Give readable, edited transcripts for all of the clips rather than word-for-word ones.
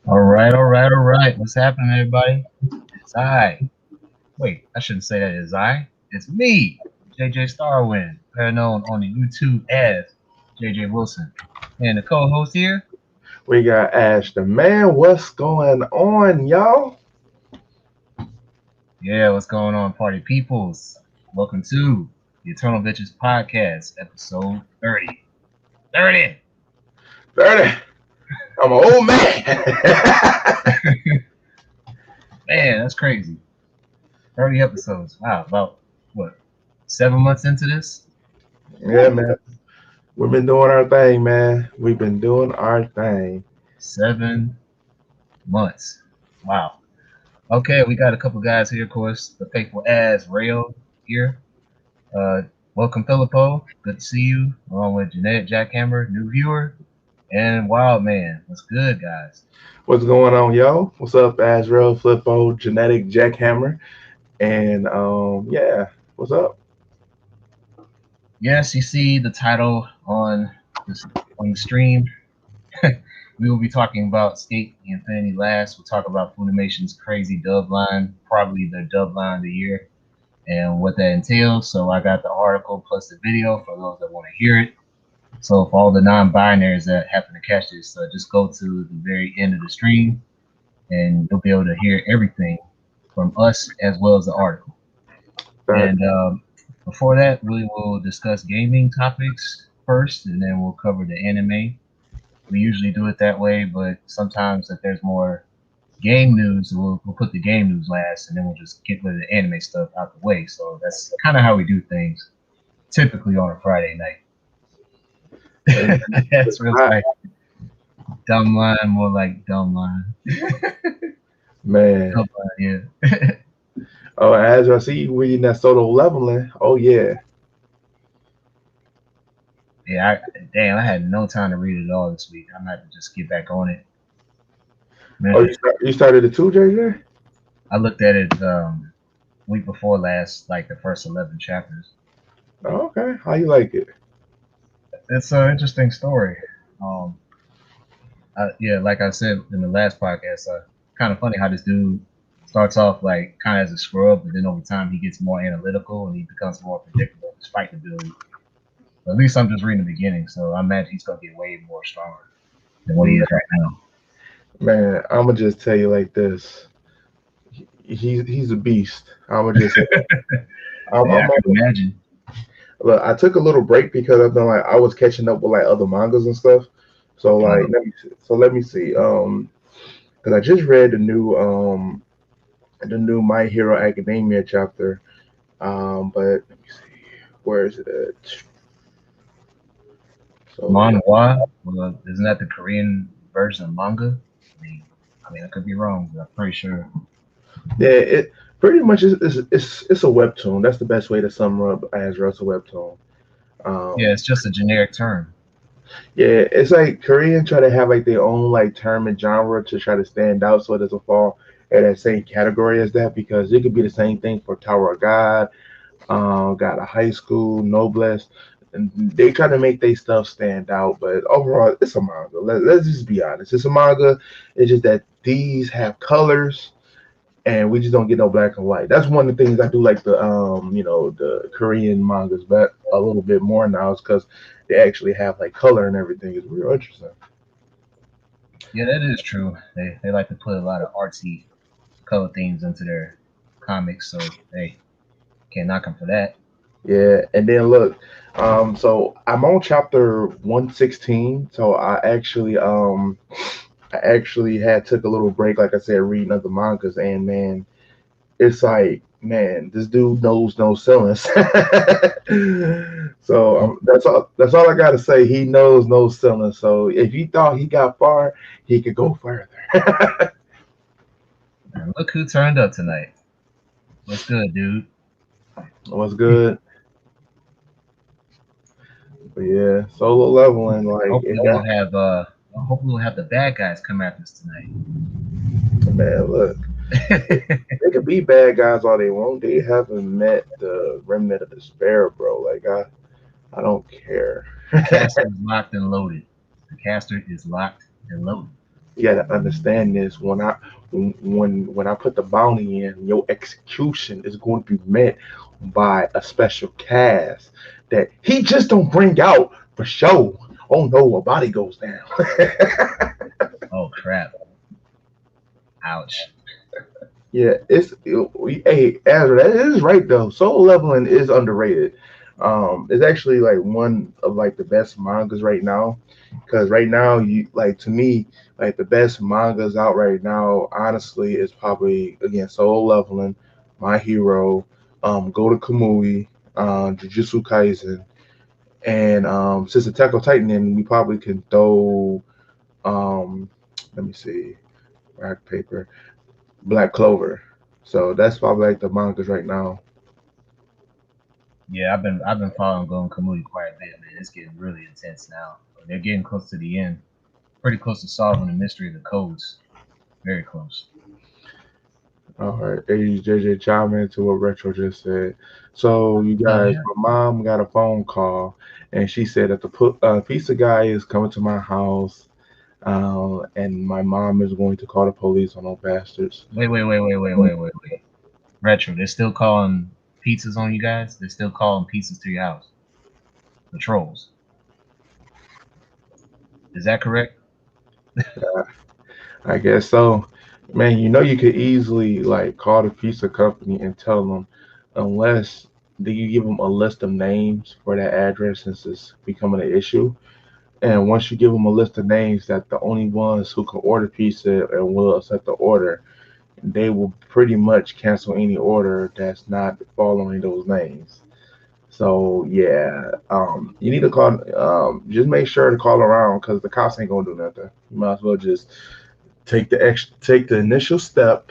All right. What's happening, everybody? It's I. Wait, I shouldn't say that. It's I. It's me, JJ Starwind, better known on the YouTube as JJ Wilson, and the co-host here. We got Ash the man. What's going on, y'all? Yeah, what's going on, party peoples? Welcome to the Eternal Bitches Podcast, episode 30. 30. 30. I'm an old man. Man, that's crazy. 30 episodes. Wow, about what? 7 months into this? Yeah, man. We've been doing our thing, man. We've been doing our thing. 7 months. Wow. Okay, we got a couple guys here, of course. The faithful as Rayo here. Uh, Welcome, Filippo. Good to see you. Along with Jeanette Jackhammer, new viewer, and Wild Man. What's good, guys? What's going on, y'all? What's up, Azrael, Flippo, Genetic Jackhammer? And yeah, what's up? Yes, you see the title on the stream. We will be talking about Sk8 and Infinity Last. We'll talk about Funimation's crazy dub line, probably their dub line of the year, and what that entails. So I got the article plus the video for those that want to hear it. So for all the non-binaries that happen to catch this, just go to the very end of the stream, and you'll be able to hear everything from us as well as the article. And before that, we will discuss gaming topics first, and then we'll cover the anime. We usually do it that way, but sometimes if there's more game news, we'll put the game news last, and then we'll just get rid of the anime stuff out the way. So that's kind of how we do things, typically on a Friday night. That's real like dumb line, more like dumb line. Man. Dumb line, yeah. Oh, as I see you reading that solo leveling. Oh, yeah. Damn, I had no time to read it all this week. I'm gonna have to just get back on it. Oh, Man, you started it too, JJ? I looked at it week before last, like the first 11 chapters. Oh, okay. How you like it? It's an interesting story. Um, yeah, like I said in the last podcast, kind of funny how this dude starts off like kind of as a scrub, but then over time he gets more analytical and he becomes more predictable despite the build. But at least I'm just reading the beginning, so I imagine he's gonna get way more stronger than what he is right now. Man, I'm gonna just tell you like this. He's a beast. I'm gonna just say Yeah, I I'm can imagine. look, I took a little break because I've been like I was catching up with like other mangas and stuff. So like Uh, let me see. Because I just read the new My Hero Academia chapter. But let me see, where is it at? So Manhwa, well, isn't that the Korean version of manga? I could be wrong, but I'm pretty sure. yeah, it pretty much it's a webtoon. That's the best way to sum up Azra. It's a webtoon. Yeah, Um, it's just a generic term. yeah, it's like Korean try to have like their own like term and genre to try to stand out so it doesn't fall in that same category as that because it could be the same thing for Tower of God, got a high school, Noblesse, and they try to make their stuff stand out. But overall, it's a manga. Let's just be honest. It's a manga. It's just that these have colors, and we just don't get no black and white. That's one of the things I do like the the Korean mangas, but a little bit more now is because they actually have like color and everything. It's real interesting. Yeah, that is true. They like to put a lot of artsy color themes into their comics, so hey, can't knock them for that. Yeah, and then look, so I'm on chapter 116. So I actually had took a little break, like I said, reading other mangas, and man, it's like, man, this dude knows no ceilings. So that's all I gotta say. He knows no ceilings. So if you thought he got far, he could go further. And look who turned up tonight. What's good, dude? What's good? But yeah, solo leveling, like Hopefully it got we'll have hopefully we'll have the bad guys come after us man, look. tonight. They could be bad guys all they want. They haven't met the remnant of despair, bro. Like I don't care. The caster is locked and loaded. The caster is locked and loaded. You gotta understand this. When I put the bounty in, your execution is going to be met by a special cast that he just don't bring out for show. Oh no, a body goes down. Oh crap! Ouch. Yeah, hey Ezra, that is right though. Solo leveling is underrated. It's actually like one of like the best mangas right now. Because right now, you like to me, like the best mangas out right now, honestly, is probably again Solo Leveling, My Hero, Go to Kamui, Jujutsu Kaisen, and since Attack on Titan, then we probably can throw um, let me see, rock paper. Black Clover. So that's probably like the mangas right now. Yeah, I've been following Golden Kamuy quite a bit, man. It's getting really intense now. They're getting close to the end. Pretty close to solving the mystery of the codes. Very close. All right, AJJ chime into what Retro just said. So you guys, Yeah. my mom got a phone call, and she said that the pizza guy is coming to my house, and my mom is going to call the police on those bastards. Wait. Retro, they're still calling pizzas on you guys? They're still calling pizzas to your house. Patrols. Is that correct? I guess so. Man, you know you could easily like call the pizza company and tell them, unless do you give them a list of names for that address since it's becoming an issue. And once you give them a list of names that the only ones who can order pizza and will accept the order, they will pretty much cancel any order that's not following those names. So yeah, you need to call. Just make sure to call around because the cops ain't gonna do nothing. You might as well just take the initial step,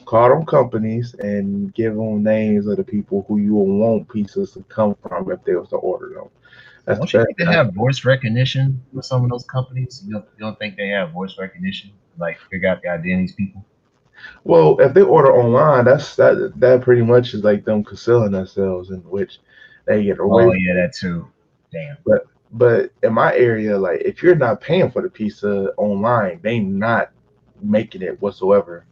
call them companies, and give them names of the people who you will want pizzas to come from if they was to order them. That's the Don't you best. think they have voice recognition with some of those companies? You don't think they have voice recognition, like figure out the identities people? Well, if they order online, that pretty much is like them concealing themselves, in which they get away Oh from. yeah, that too. Damn. But in my area, like if you're not paying for the pizza online, they not making it whatsoever.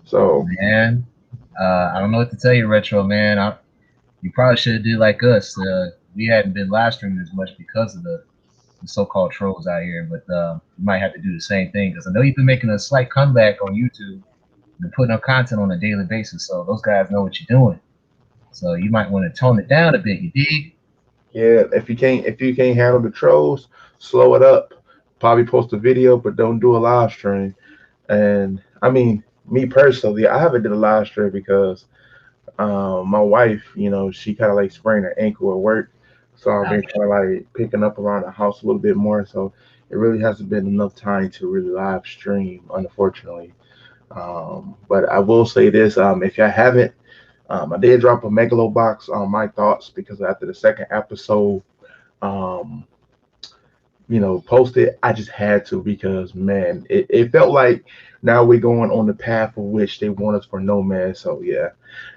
So Man, I don't know what to tell you, Retro man. You probably should do like us. We hadn't been live streaming as much because of the so-called trolls out here, but you might have to do the same thing because I know you've been making a slight comeback on YouTube and putting up content on a daily basis, so those guys know what you're doing. So you might want to tone it down a bit. You dig? yeah, if you can't handle the trolls, slow it up. Probably post a video, but don't do a live stream. And I mean, me personally, I haven't did a live stream because my wife, she kind of like sprained her ankle at work, so I've been Ouch. kind of like picking up around the house a little bit more. So it really hasn't been enough time to really live stream, unfortunately. But I will say this: if y'all haven't, I did drop a Megalo box on my thoughts because after the second episode, um, posted, I just had to because man, it felt like now we're going on the path of which they want us for no man. So yeah.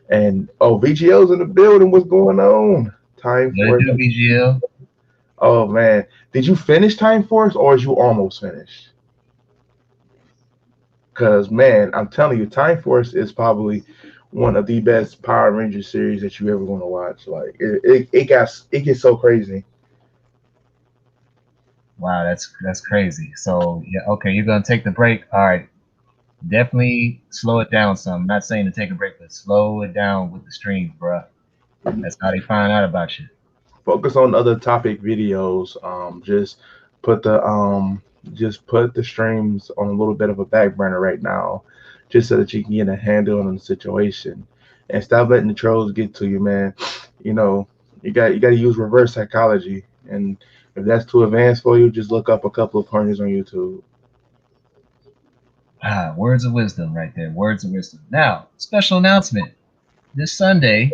And oh, VGL's in the building. What's going on? Time What it Force. do, BGL? Oh man, did you finish Time Force or is you almost finished? Because man, I'm telling you, Time Force is probably one of the best Power Ranger series that you ever want to watch. Like it gets so crazy. Wow, that's crazy. So yeah, okay, you're gonna take the break. All right, definitely slow it down some. I'm not saying to take a break, but slow it down with the streams, bruh. That's how they find out about you. Focus on other topic videos. Put the um just put the streams on a little bit of a back burner right now, just so that you can get a handle on the situation, and stop letting the trolls get to you, man. You know, you got to use reverse psychology, and if that's too advanced for you, just look up a couple of pointers on YouTube. Ah, words of wisdom right there. Words of wisdom. Now, special announcement. This Sunday,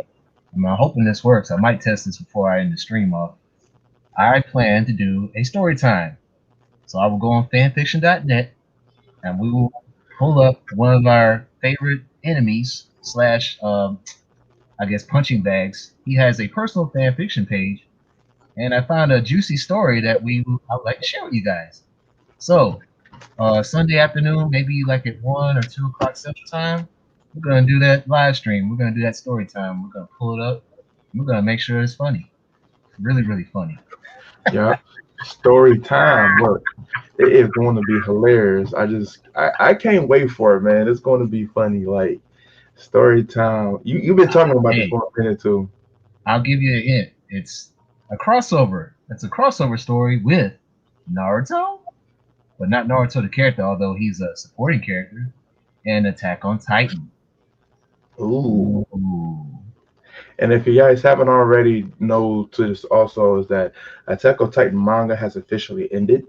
I'm hoping this works. I might test this before I end the stream off. I plan to do a story time. So I will go on fanfiction.net and we will pull up one of our favorite enemies slash I guess punching bags. He has a personal fan fiction page, and I found a juicy story that I would like to share with you guys. So Sunday afternoon, maybe like at 1 or 2 o'clock Central Time, we're gonna do that live stream. We're gonna do that story time. We're gonna pull it up. We're gonna make sure it's funny, really, really funny. Yeah, story time. Look, it is going to be hilarious. I can't wait for it, man. It's going to be funny. Like story time. You've been talking about this Hey, for a minute too. I'll give you a hint. It's a crossover. It's a crossover story with Naruto, but not Naruto the character, although he's a supporting character, and Attack on Titan. Ooh. Ooh. And if you guys haven't already know to this also is that Attack on Titan manga has officially ended.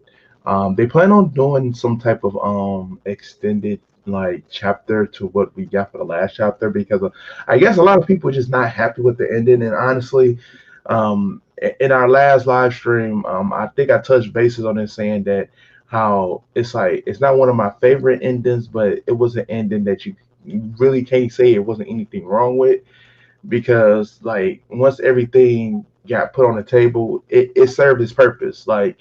They plan on doing some type of extended like chapter to what we got for the last chapter because I guess a lot of people are just not happy with the ending. And honestly, in our last live stream, I think I touched bases on it saying that how it's like it's not one of my favorite endings, but it was an ending that you really can't say it wasn't anything wrong with because like once everything got put on the table, it served its purpose. Like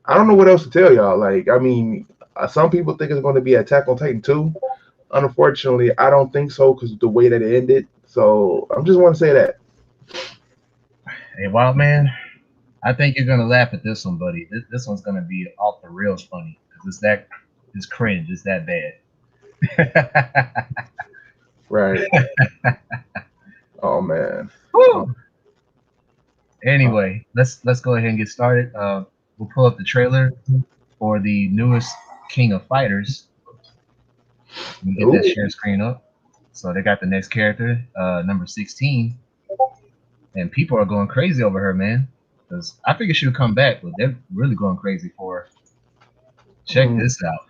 I don't know what else to tell y'all. Like I mean, some people think it's going to be Attack on Titan 2. Unfortunately, I don't think so because of the way that it ended. So I'm just want to say that. Hey, Wild Man, I think you're gonna laugh at this one, buddy. This one's gonna be off the rails funny because it's cringe. It's that bad. Right. Oh man. Um, Woo! uh, Anyway, let's go ahead and get started. We'll pull up the trailer for the newest King of Fighters. Let me get that ooh. share screen up. So they got the next character, number 16, and people are going crazy over her, man. Because I figured she would come back, but they're really going crazy for her. Check Mm. this out.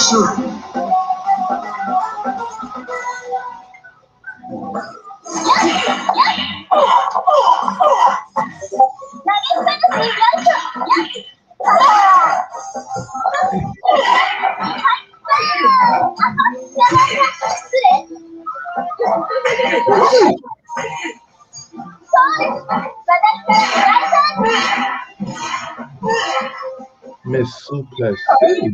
Miss Suplex City.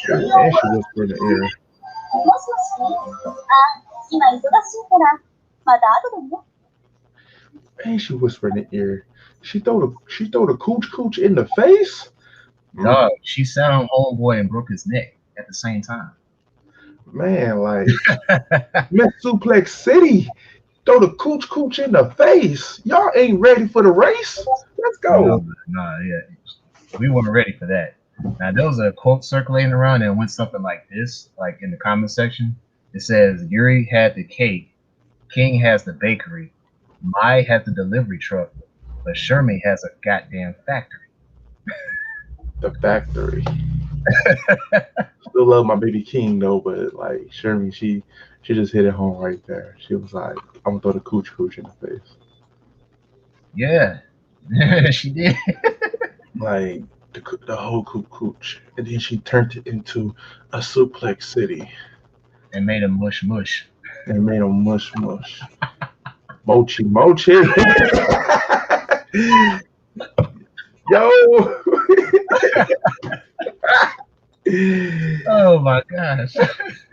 Shoot, and she whispered in the ear. もしもし、あ、今忙しいから、また後でね。 And she whispered in the ear. She throw the cooch in the face. Dog, she sat on homeboy and broke his neck at the same time. Man, like Miss Suplex City. Throw the cooch in the face. Y'all ain't ready for the race. Let's go. No, yeah. We weren't ready for that. Now, there was a quote circulating around and it went something like this, like in the comment section. It says, Yuri had the cake, King has the bakery, Mai has the delivery truck, but Sherman has a goddamn factory. The factory. Still love my baby King though, but like Sherman, she just hit it home right there. She was like, I'm gonna throw the cooch in the face. Yeah, she did. Like the whole cooch. And then she turned it into a Suplex City. And made him mush. And made him mush. Mochi. Yo. Oh my gosh.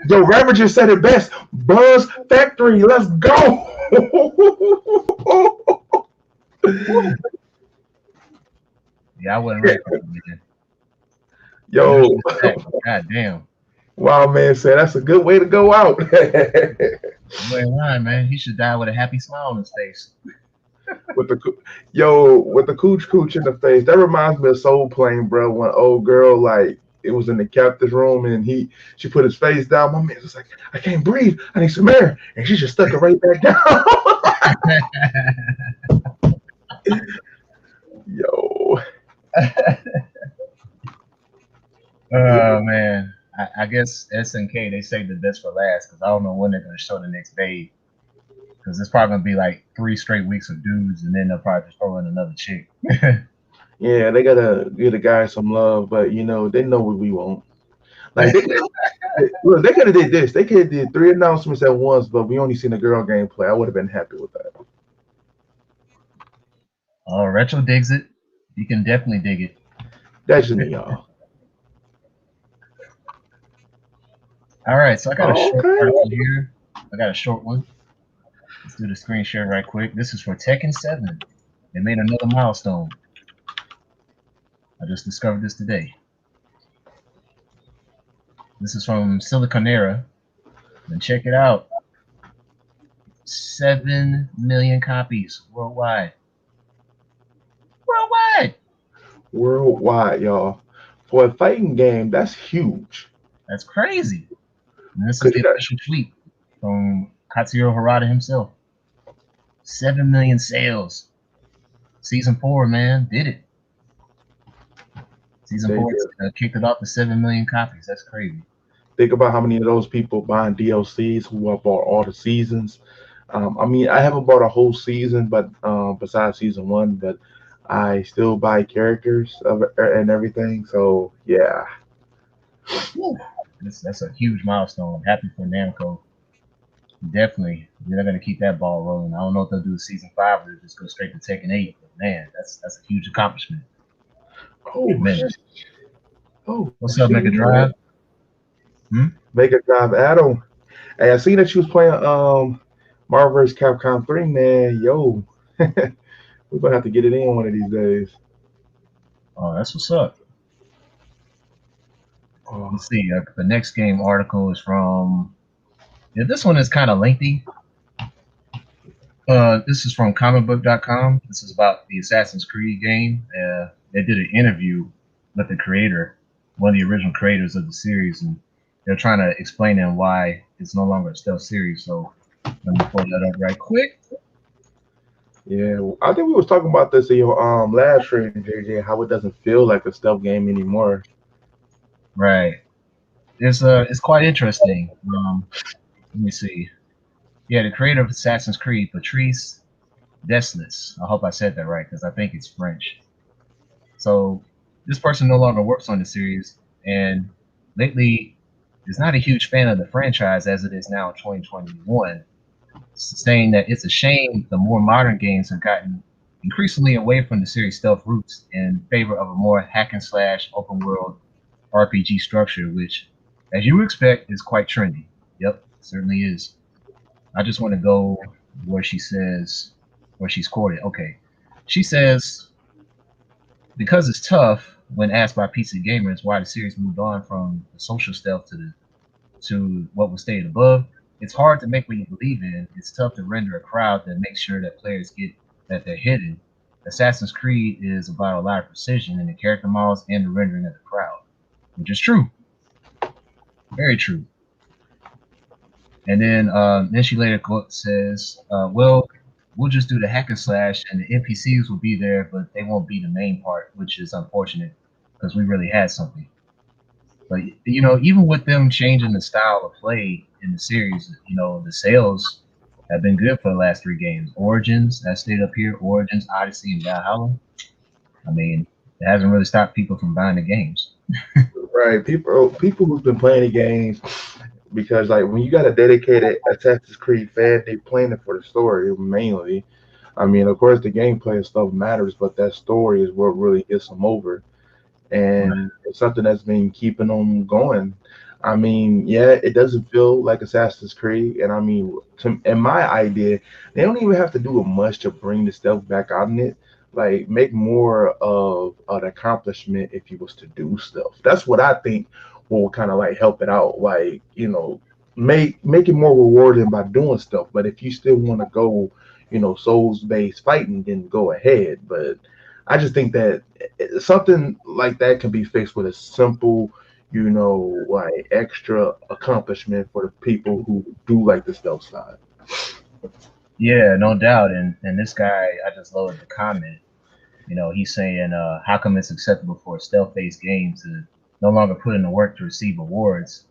Yo, Ravager said it best. Buzz Factory, let's go. Yeah, I wasn't ready for it, man. Yo. God damn. Wow, man said that's a good way to go out. You ain't lying, man. He should die with a happy smile on his face. with the cooch in the face. That reminds me of Soul Plane, bro. When old girl like it was in the captain's room and she put his face down. My man was like, I can't breathe. I need some air, and she just stuck it right back down. Yo. Oh man. I guess SNK they saved the best for last because I don't know when they're gonna show the next babe. Because it's probably gonna be like 3 straight weeks of dudes, and then they'll probably just throw in another chick. Yeah, they gotta give the guys some love, but they know what we want. Like they could have did this. They could have did 3 announcements at once, but we only seen the girl gameplay. I would have been happy with that. Oh, Retro digs it. You can definitely dig it. That's just me, y'all. All right, so I got a short one here. I got a short one. Let's do the screen share right quick. This is for Tekken 7. They made another milestone. I just discovered this today. This is from Siliconera. And check it out. 7 million copies worldwide. Worldwide, y'all. For a fighting game, that's huge. That's crazy. And this is the official tweet from Katsuhiro Harada himself. 7 million sales. Season 4, man, did it. Season 4 kicked it off to 7 million copies. That's crazy. Think about how many of those people buying DLCs who have bought all the seasons. I mean, I haven't bought a whole season, but besides season 1, but I still buy characters and everything. So yeah, that's a huge milestone. Happy for Namco. Definitely, they're gonna keep that ball rolling. I don't know if they'll do a season 5 or just go straight to Tekken 8. But man, that's a huge accomplishment. What's up, Mega Drive? Mega Drive Adam. Hey, I seen that you was playing Marvel vs. Capcom 3, man. Yo, we're gonna have to get it in one of these days. Oh, that's what's up. Oh, Let's see. The next game article is from. Yeah, this one is kind of lengthy. This is from comicbook.com. This is about the Assassin's Creed game. They did an interview with the creator, one of the original creators of the series, and they're trying to explain to him why it's no longer a stealth series. So let me pull that up right quick. yeah. I think we was talking about this in your last stream, JJ. How it doesn't feel like a stealth game anymore. Right. It's quite interesting. Let me see. Yeah, the creator of Assassin's Creed, Patrice Deslis. I hope I said that right because I think it's French. So this person no longer works on the series, and lately is not a huge fan of the franchise as it is now in 2021, saying that it's a shame the more modern games have gotten increasingly away from the series' stealth roots in favor of a more hack and slash open world RPG structure, which, as you would expect, is quite trendy. Yep, certainly is. I just want to go where she says, where she's quoted. Okay. She says, because it's tough when asked by PC gamers why the series moved on from the social stealth to what was stated above, it's hard to make what you believe in. It's tough to render a crowd that makes sure that players get that they're hidden. Assassin's Creed is about a lot of precision in the character models and the rendering of the crowd, which is true, very true. And then she later says, "Well, we'll just do the hack and slash, and the NPCs will be there, but they won't be the main part, which is unfortunate because we really had something." But even with them changing the style of play in the series, the sales have been good for the last three games. Origins, that stayed up here. Origins, Odyssey, and Valhalla. I mean, it hasn't really stopped people from buying the games. Right. People who've been playing the games because like when you got a dedicated Assassin's Creed fan, they playing it for the story mainly. I mean, of course, the gameplay and stuff matters, but that story is what really gets them over, and it's something that's been keeping them going. I mean, yeah, it doesn't feel like Assassin's Creed, and I mean, in my idea, they don't even have to do much to bring the stealth back out in it. Like, make more of an accomplishment if you was to do stuff. That's what I think will kind of like help it out. Like, make it more rewarding by doing stuff. But if you still want to go, souls based fighting, then go ahead. But I just think that something like that can be fixed with a simple, like extra accomplishment for the people who do like the stealth side. Yeah, no doubt. And this guy, I just loaded the comment. He's saying, how come it's acceptable for a stealth-based game to no longer put in the work to receive awards?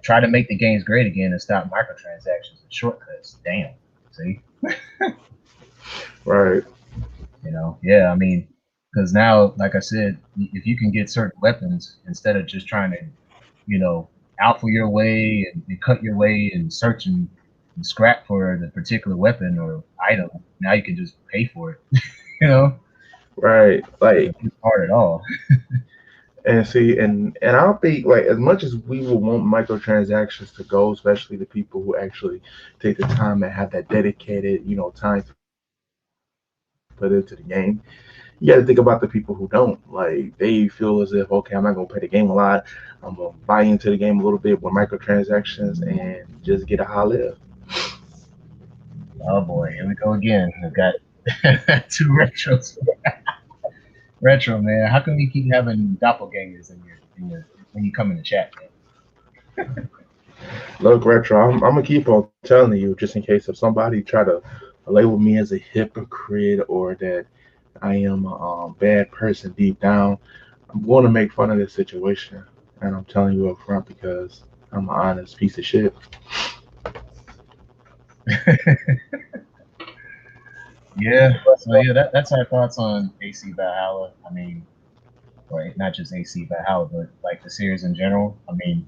Try to make the games great again and stop microtransactions and shortcuts. Damn. See? Right. Yeah, I mean, because now, like I said, if you can get certain weapons instead of just trying to, alpha your way and cut your way and search and scrap for the particular weapon or item, now you can just pay for it. you know, Right. Like, it's hard at all. and see, and I don't think like as much as we would want microtransactions to go, especially the people who actually take the time and have that dedicated, time to put into the game. You got to think about the people who don't. Like they feel as if, okay, I'm not gonna play the game a lot. I'm gonna buy into the game a little bit with microtransactions and just get a high live. Oh boy, here we go again. We've got two retros. Retro man, how come you keep having doppelgangers in your when you come in the chat, man? Look, retro, I'm gonna keep on telling you just in case if somebody try to label me as a hypocrite or that I am a bad person deep down. I'm going to make fun of this situation, and I'm telling you up front because I'm an honest piece of shit. Yeah. So yeah, that's our thoughts on AC Valhalla. I mean, right, not just AC Valhalla, but like the series in general. I mean,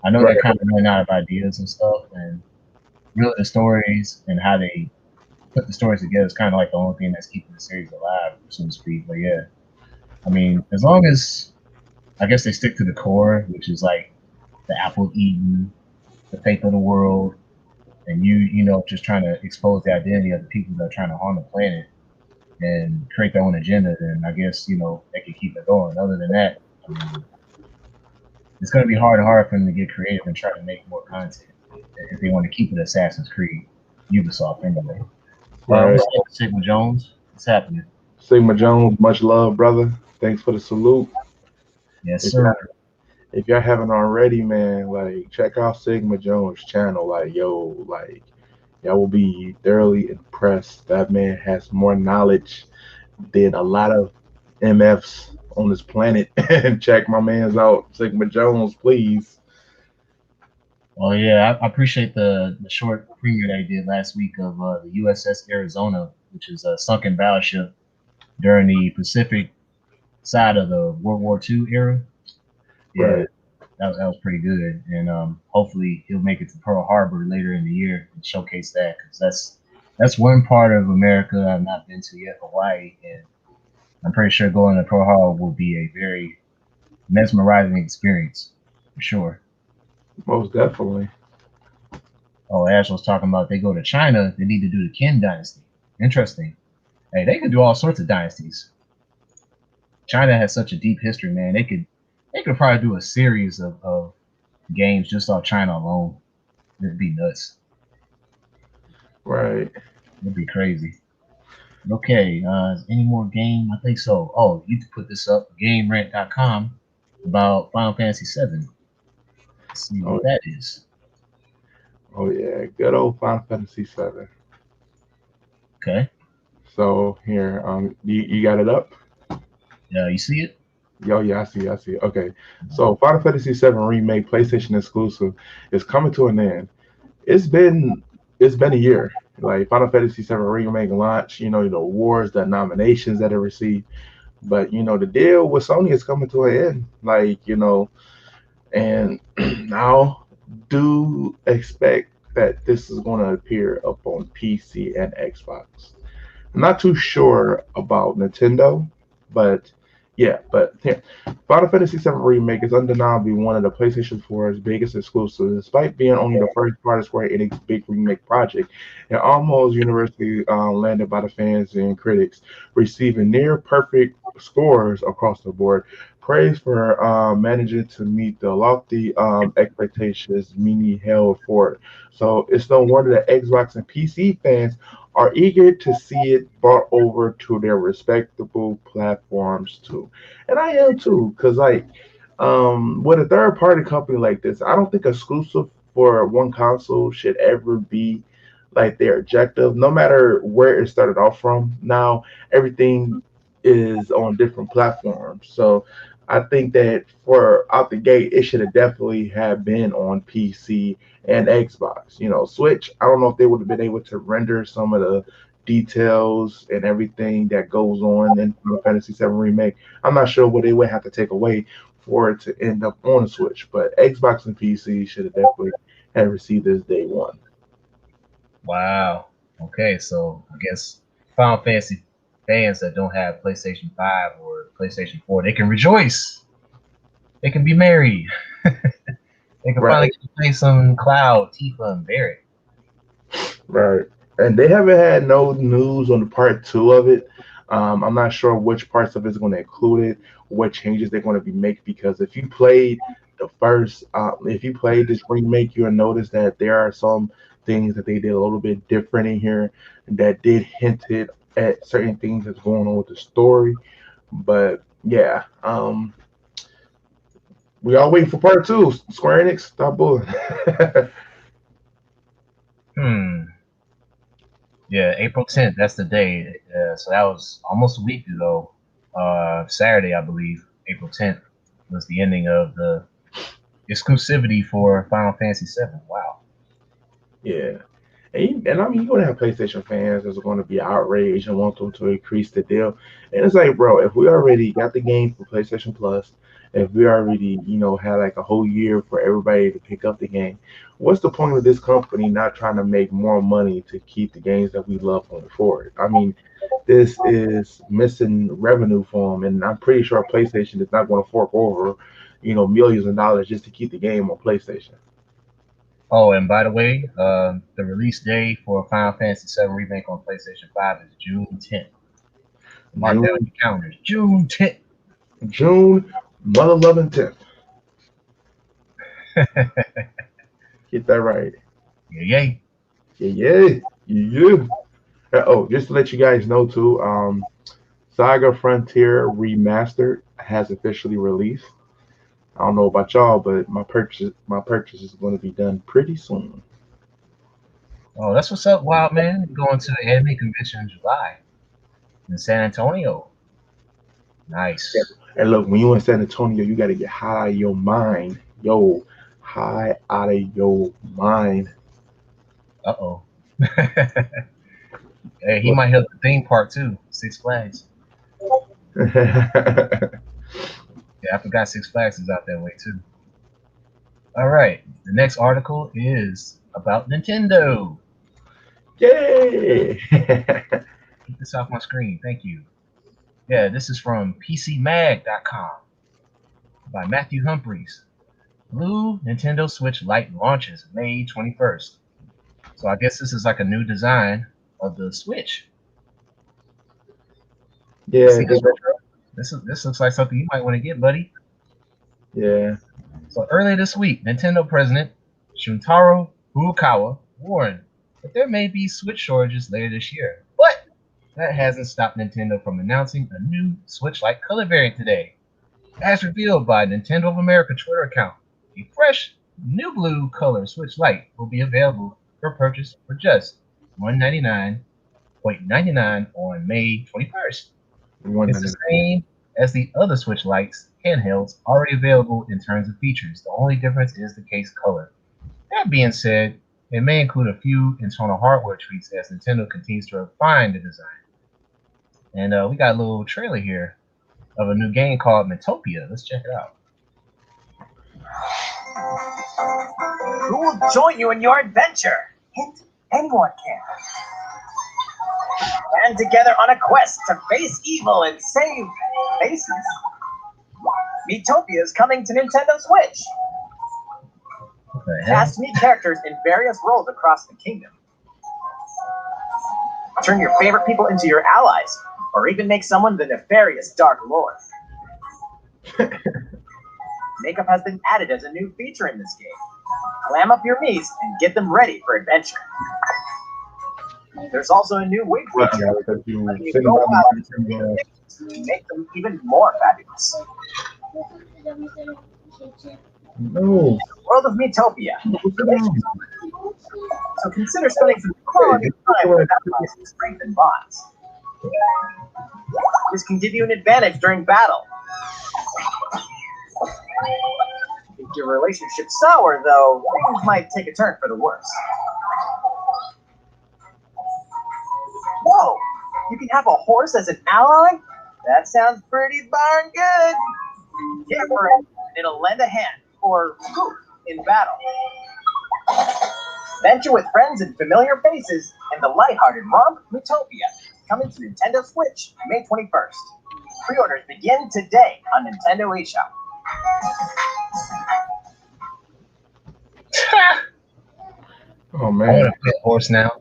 I know they're Right, kind of running out of ideas and stuff, and really the stories and how they put the stories together is kind of like the only thing that's keeping the series alive, so to speak. But yeah, I mean, as long as I guess they stick to the core, which is like the apple of Eden, the faith of the world, and just trying to expose the identity of the people that are trying to harm the planet and create their own agenda, then I guess they could keep it going. Other than that, I mean, it's going to be hard and hard for them to get creative and try to make more content if they want to keep it Assassin's Creed, Ubisoft anyway. Right. What's up, Sigma Jones? What's happening? Sigma Jones, much love, brother. Thanks for the salute. Yes, If sir. y'all, if y'all haven't already, man, like check out Sigma Jones' channel. Like, yo, like y'all will be thoroughly impressed. That man has more knowledge than a lot of MFs on this planet. And check my man's out, Sigma Jones, please. Oh yeah, I appreciate the short premiere they did last week of the USS Arizona, which is a sunken battleship during the Pacific side of the World War II era. Yeah, Right. that was pretty good, and hopefully he'll make it to Pearl Harbor later in the year and showcase that because that's one part of America I've not been to yet, Hawaii, and I'm pretty sure going to Pearl Harbor will be a very mesmerizing experience for sure. Most definitely. Oh, Ash was talking about they go to China, they need to do the Qin dynasty. Interesting. Hey, they could do all sorts of dynasties. China has such a deep history, man. They could probably do a series of games just off China alone. It'd be nuts. Right. It'd be crazy. Okay, is any more game? I think so. Oh, you can put this up, GameRant.com, about Final Fantasy VII. Let's see Oh, what that is. oh yeah. Good old Final Fantasy 7. Okay. So here, you got it up? You see it? Yo, yeah, I see. Okay, so Final Fantasy VII Remake, PlayStation exclusive, is coming to an end. It's been it's been a year. Like Final Fantasy VII Remake launch, the awards, the nominations that it received, but the deal with Sony is coming to an end. Like and now do expect that this is going to appear up on PC and Xbox. I'm not too sure about Nintendo, but yeah, but here, Final Fantasy VII Remake is undeniably one of the PlayStation 4's biggest exclusives, despite being only the first part of Square Enix big remake project, and almost universally landed by the fans and critics, receiving near perfect scores across the board. Praise for managing to meet the lofty expectations many held for it. So it's no wonder that Xbox and PC fans are eager to see it brought over to their respectable platforms too. And I am too, because like with a third party company like this, I don't think exclusive for one console should ever be like their objective, no matter where it started off from. Now everything is on different platforms. So I think that for out the gate, it should have definitely have been on PC and Xbox. Switch, I don't know if they would have been able to render some of the details and everything that goes on in Final Fantasy VII Remake. I'm not sure what they would have to take away for it to end up on the Switch, but Xbox and PC should have definitely had received this day one. Wow. Okay, so I guess Final Fantasy fans that don't have PlayStation 5 or PlayStation 4, they can rejoice. They can be merry. They can finally Right. get to play some Cloud, Tifa, and Barret. Right. And they haven't had no news on the part two of it. I'm not sure which parts of it's going to include it, what changes they're going to be making. Because if you played this remake, you'll notice that there are some things that they did a little bit different in here that did hinted at certain things that's going on with the story. But yeah, we all waiting for part two. Square Enix, stop bullying. Hmm. Yeah, April 10th, that's the day. So that was almost a week ago. Saturday, I believe, April 10th was the ending of the exclusivity for Final Fantasy VII. Wow. Yeah. And I mean, you're gonna have PlayStation fans that's going to be outraged and want them to increase the deal. And it's like, bro, if we already got the game for PlayStation Plus, if we already, had like a whole year for everybody to pick up the game, what's the point of this company not trying to make more money to keep the games that we love going forward? I mean, this is missing revenue for them, and I'm pretty sure PlayStation is not going to fork over, millions of dollars just to keep the game on PlayStation. Oh, and by the way, the release day for Final Fantasy VII Remake on PlayStation 5 is June 10th. Mark that on June, your calendars. June 10th. June, mother loving 10th. Get that right. Yay. Yeah, yeah, yeah. Oh, just to let you guys know too, Saga Frontier Remastered has officially released. I don't know about y'all, but my purchase is going to be done pretty soon. Oh, that's what's up, Wild Man. Going to the anime convention in July in San Antonio. Yeah. Nice. And look, when you in San Antonio, you got to get high out of your mind, yo, high out of your mind. Uh-oh. Hey, he Look. might help the theme park too. Six Flags. Yeah, I forgot Six Flags is out that way too. All right. The next article is about Nintendo. Yay! Keep this off my screen. Thank you. Yeah, this is from PCMag.com by Matthew Humphreys. Blue Nintendo Switch Lite launches May 21st. So I guess this is like a new design of the Switch. You Yeah, see this retro? This looks like something you might want to get, buddy. yeah. So earlier this week, Nintendo President Shuntaro Furukawa warned that there may be Switch shortages later this year. But that hasn't stopped Nintendo from announcing a new Switch Lite color variant today. As revealed by Nintendo of America Twitter account, a fresh new blue color Switch Lite will be available for purchase for just $199.99 on May 21st. One It's the hundred. same as the other Switch Lites handhelds already available in terms of features. The only difference is the case color. That being said, it may include a few internal hardware tweaks as Nintendo continues to refine the design. And we got a little trailer here of a new game called Metopia. Let's check it out. Who will join you in your adventure? Hint, anyone can. Band together on a quest to face evil and save faces. Metopia is coming to Nintendo Switch. What the hell? Cast meet characters in various roles across the kingdom. Turn your favorite people into your allies, or even make someone the nefarious Dark Lord. Makeup has been added as a new feature in this game. Glam up your Miis and get them ready for adventure. There's also a new wig Right, feature, yeah, because you letting you sitting go by out me, and make them even more fabulous. no. World of Metopia. What's going on? So consider spending some quality time with allies to strengthen bonds. This can give you an advantage during battle. If your relationship's sour, though, things might take a turn for the worse. Whoa! You can have a horse as an ally? That sounds pretty darn good. Care for it, and it'll lend a hand, or goof, in battle. Venture with friends and familiar faces in the lighthearted romp Metopia, coming to Nintendo Switch May 21st. Pre-orders begin today on Nintendo eShop. Oh I want man. a pet horse now.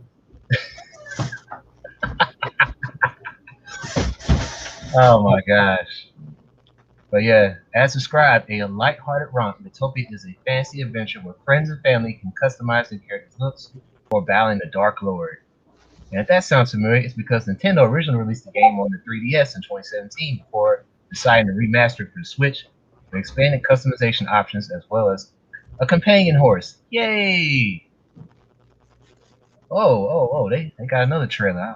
Oh my gosh. But yeah, as described, a lighthearted romp, Metopia is a fantasy adventure where friends and family can customize their characters' looks for battling the Dark Lord. And if that sounds familiar, it's because Nintendo originally released the game on the 3DS in 2017 before deciding to remaster it for the Switch with expanded customization options as well as a companion horse. Yay! Oh, they got another trailer.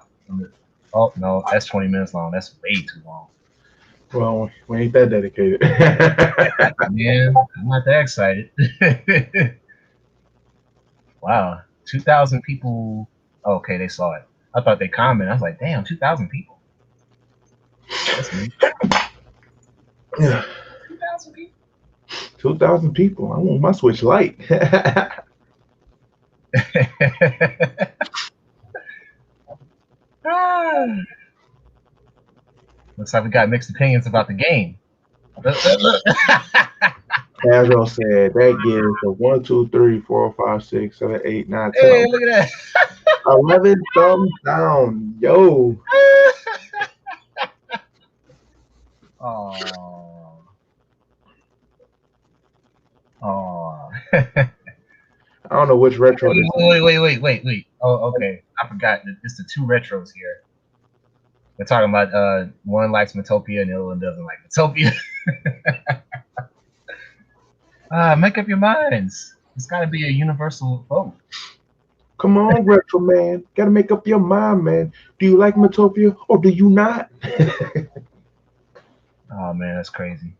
Oh no, that's 20 minutes long. That's way too long. Well, we ain't that dedicated. Man, I'm not that excited. Wow, 2,000 people. Okay, they saw it. I thought they commented. I was like, damn, 2,000 people. That's me. Yeah, 2,000 people. 2,000 people. I want my Switch Lite. Looks like we got mixed opinions about the game. Look. Casual said that gives a 1, 2, 3, 4, 5, 6, 7, 8, 9, 10, Hey, look at 11 thumbs down. Yo. that. Oh. Oh. I don't know which retro this is. Wait. Oh, okay. I forgot. It's the two retros here. We're talking about one likes Metopia and the other one doesn't like Metopia. Make up your minds. It's got to be a universal vote. Come on, retro man. Gotta make up your mind, man. Do you like Metopia or do you not? Oh man, that's crazy.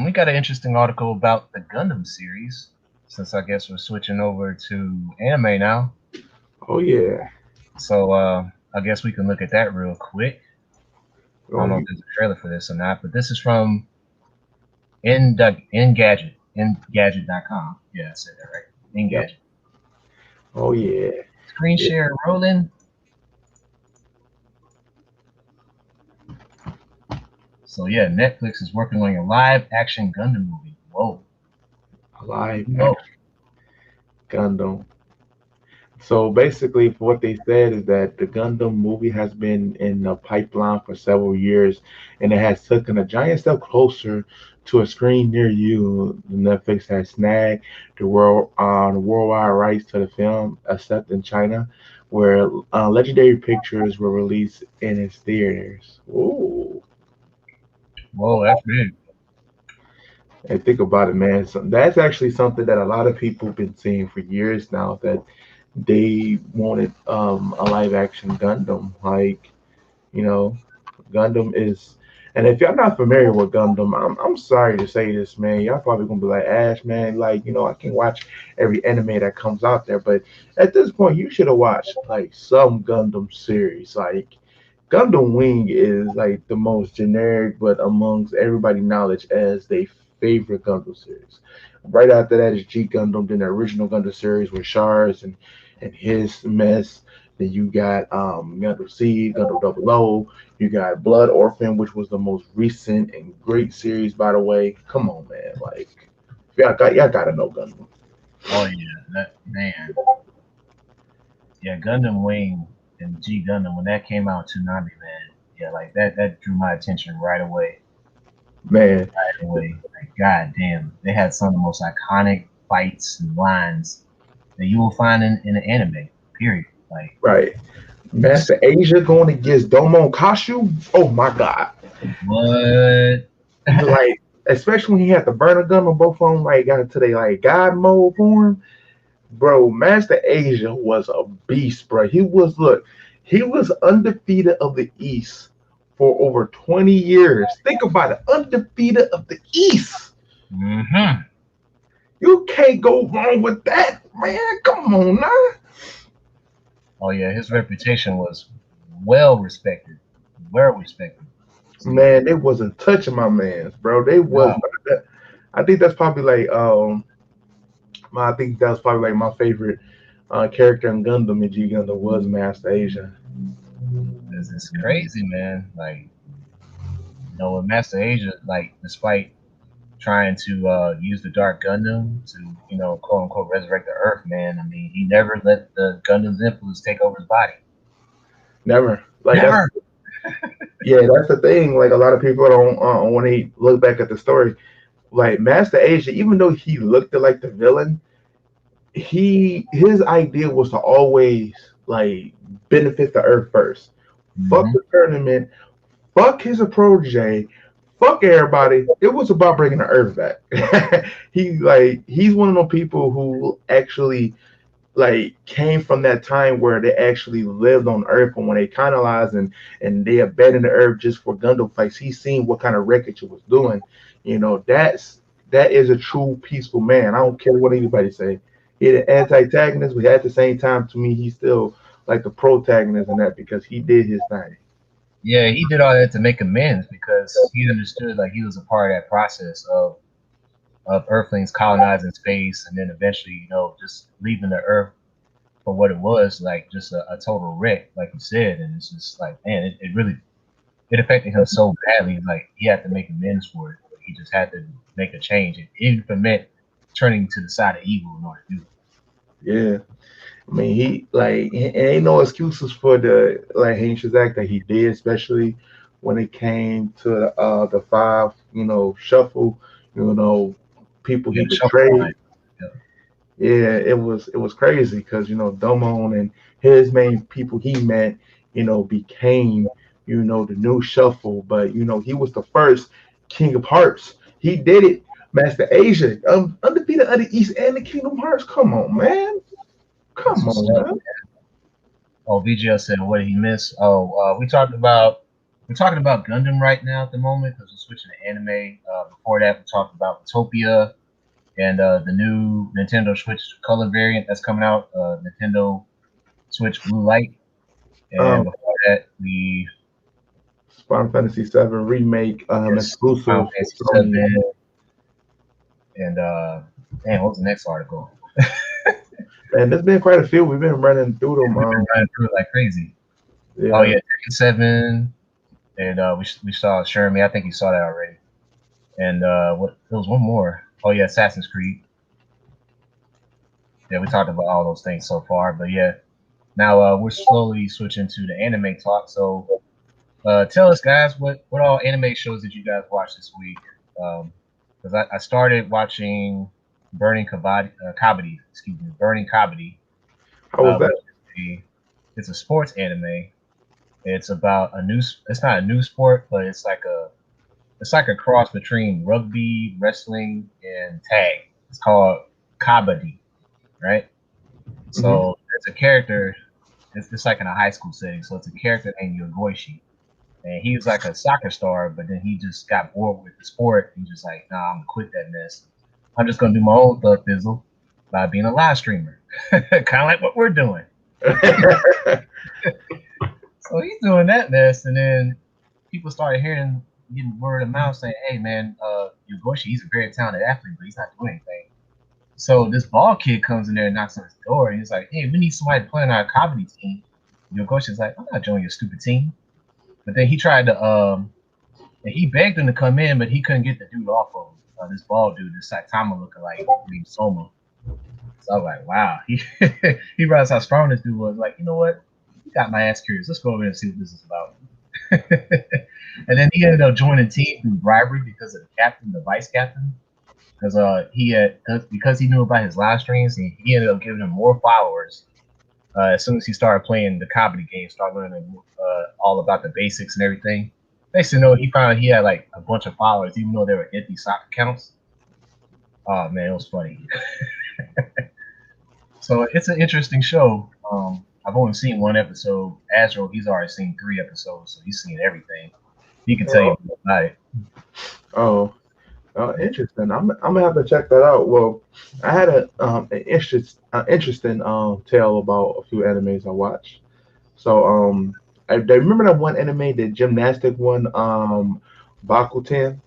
We got an interesting article about the Gundam series. Since I guess we're switching over to anime now, Oh yeah. so I guess we can look at that real quick. I don't Oh, know if there's a trailer for this or not, but this is from Engadget.com. Yeah, I said that right. yep. Engadget. Oh yeah. Screen Yeah. share rolling. So yeah, Netflix is working on a live action Gundam movie. Whoa. Live Whoa. action Gundam. So basically, what they said is that the Gundam movie has been in the pipeline for several years, and it has taken a giant step closer to a screen near you. Netflix has snagged the worldwide rights to the film, except in China, where Legendary Pictures were released in its theaters. Ooh. Whoa, that's big. And think about it, man. So that's actually something that a lot of people have been saying for years now, that they wanted a live action Gundam. Like, you know, Gundam is, and if y'all not familiar with Gundam, I'm sorry to say this, man. Y'all probably gonna be like, Ash, man, like, I can watch every anime that comes out there, but at this point, you should have watched like some Gundam series. Like, Gundam Wing is like the most generic, but amongst everybody knowledge as they favorite Gundam series. Right after that is G Gundam, then the original Gundam series with Shars and his mess. Then you got Gundam Seed, Gundam Double O. You got Blood Orphan, which was the most recent and great series, by the way. Come on, man, like y'all gotta know Gundam. Oh yeah, that man. Yeah, Gundam Wing and G Gundam when that came out, Toonami, man. Yeah, like that drew my attention right away. Man, Right away. Like god damn. They had some of the most iconic fights and lines that you will find in an anime. Period. Like right. Master Asia going against Domon Kashu. Oh my god. what? Like, especially when he had the burner gun on both of them, like got into the like god mode for him. Bro, Master Asia was a beast, bro. He was undefeated of the East for over 20 years. Think about it, undefeated of the East. Mm-hmm. You can't go wrong with that, man. Come on now. Oh yeah, his reputation was well respected. Well respected. So yeah. Man, they wasn't touching my man's, bro. They was No. not. I think that's probably like I think that was probably like my favorite character in Gundam and G Gundam was Master Asia. It's crazy, man. Like, with Master Asia, like, despite trying to use the Dark Gundam to, quote unquote, resurrect the Earth, man. I mean, he never let the Gundam's influence take over his body. Never. Like that's Never. yeah, that's the thing. Like a lot of people don't when they look back at the story, like Master Asia, even though he looked like the villain, his idea was to always like benefit the Earth first. Fuck Mm-hmm. the tournament. Fuck his protege. Fuck everybody. It was about bringing the Earth back. He's one of those people who actually like came from that time where they actually lived on Earth, and when they colonized and they abandoned the Earth just for Gundam fights, he's seen what kind of wreckage it was doing. That is a true peaceful man. I don't care what anybody say. He's an antagonist, but at the same time, to me, he's still like the protagonist in that because he did his thing. Yeah, he did all that to make amends because he understood like he was a part of that process of Earthlings colonizing space and then eventually, just leaving the Earth for what it was, like just a total wreck, like you said. And it's just like, man, it really it affected him so badly. Like he had to make amends for it. He just had to make a change, even if it meant turning to the side of evil in order to do it. Yeah. I mean, he like ain't no excuses for the like heinous act that he did, especially when it came to the five, shuffle, you know, people he Yeah, the shuffle betrayed. line. Yeah, it was crazy because Domon and his main people he met, became the new shuffle. But he was the first King of Hearts. He did it, Master Asia, undefeated of the East and the Kingdom Hearts. Come on, man. That's Come what's on, up. man. Oh, VGL said, what did he miss? Oh, we're talking about Gundam right now at the moment because we're switching to anime. Before that, we talked about Utopia and the new Nintendo Switch color variant that's coming out, Nintendo Switch Blue Light. And Um, before that, we Final Fantasy VII remake just Final exclusive to Fantasy Sony. 7 and man, what was the next article? And there's been quite a few. We've been running through them. We've been running through it like crazy. Oh Yeah. yeah, Tekken 7, and we saw Shermie. I think you saw that already. And what? There was one more. Oh yeah, Assassin's Creed. Yeah, we talked about all those things so far, but yeah, now we're slowly switching to the anime talk. So tell us, guys, what all anime shows did you guys watch this week? Because I started watching Burning Kabaddi, How was which that? it's a sports anime. It's about It's not a new sport, but it's like a cross between rugby, wrestling, and tag. It's called Kabaddi, right? Hmm. So it's a character. It's like in a high school setting. So it's a character named Yogoishi, and he was like a soccer star, but then he just got bored with the sport and just like, nah, I'm gonna quit that mess. I'm just gonna do my own thug fizzle by being a live streamer, kind of like what we're doing. So he's doing that mess, and then people started getting word of mouth saying, "Hey, man, Yogoshi, he's a very talented athlete, but he's not doing anything." So this ball kid comes in there and knocks on his door, and he's like, "Hey, we need somebody to play on our comedy team." Yogoshi's like, "I'm not joining your stupid team." But then he tried to, and he begged him to come in, but he couldn't get the dude off of him. This ball dude, this Saitama looking like named Soma. So I was like, wow. He realized how strong this dude was. Like, you know what? He got my ass curious. Let's go over there and see what this is about. And then he ended up joining the team through bribery because of the captain, the vice captain. Because because he knew about his live streams, he ended up giving him more followers as soon as he started playing the comedy game, started learning all about the basics and everything. Next thing you know, he found he had like a bunch of followers, even though they were empty sock accounts. Oh man, it was funny. So it's an interesting show. I've only seen one episode. Astro, he's already seen 3 episodes, so he's seen everything. He can tell you about it. Oh, interesting. I'm gonna have to check that out. Well, I had an interesting tale about a few animes I watched. So I remember that one anime, the gymnastic one, Bakuten.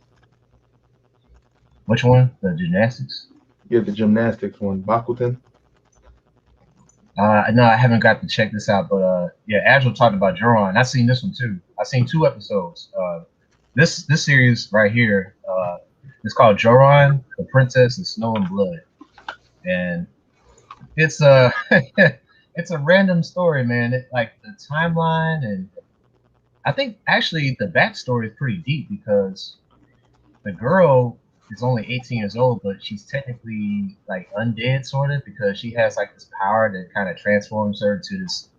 Which one? The gymnastics? Yeah, the gymnastics one, Bakuten. No, I haven't got to check this out, but yeah, Agile talked about Joron. I've seen this one too. I've seen 2 episodes. This series right here, it's called Joron, the Princess of Snow and Blood, and it's a it's a random story, man. Like the timeline, and I think actually the backstory is pretty deep because the girl is only 18 years old, but she's technically like undead, sort of, because she has like this power that kind of transforms her to this.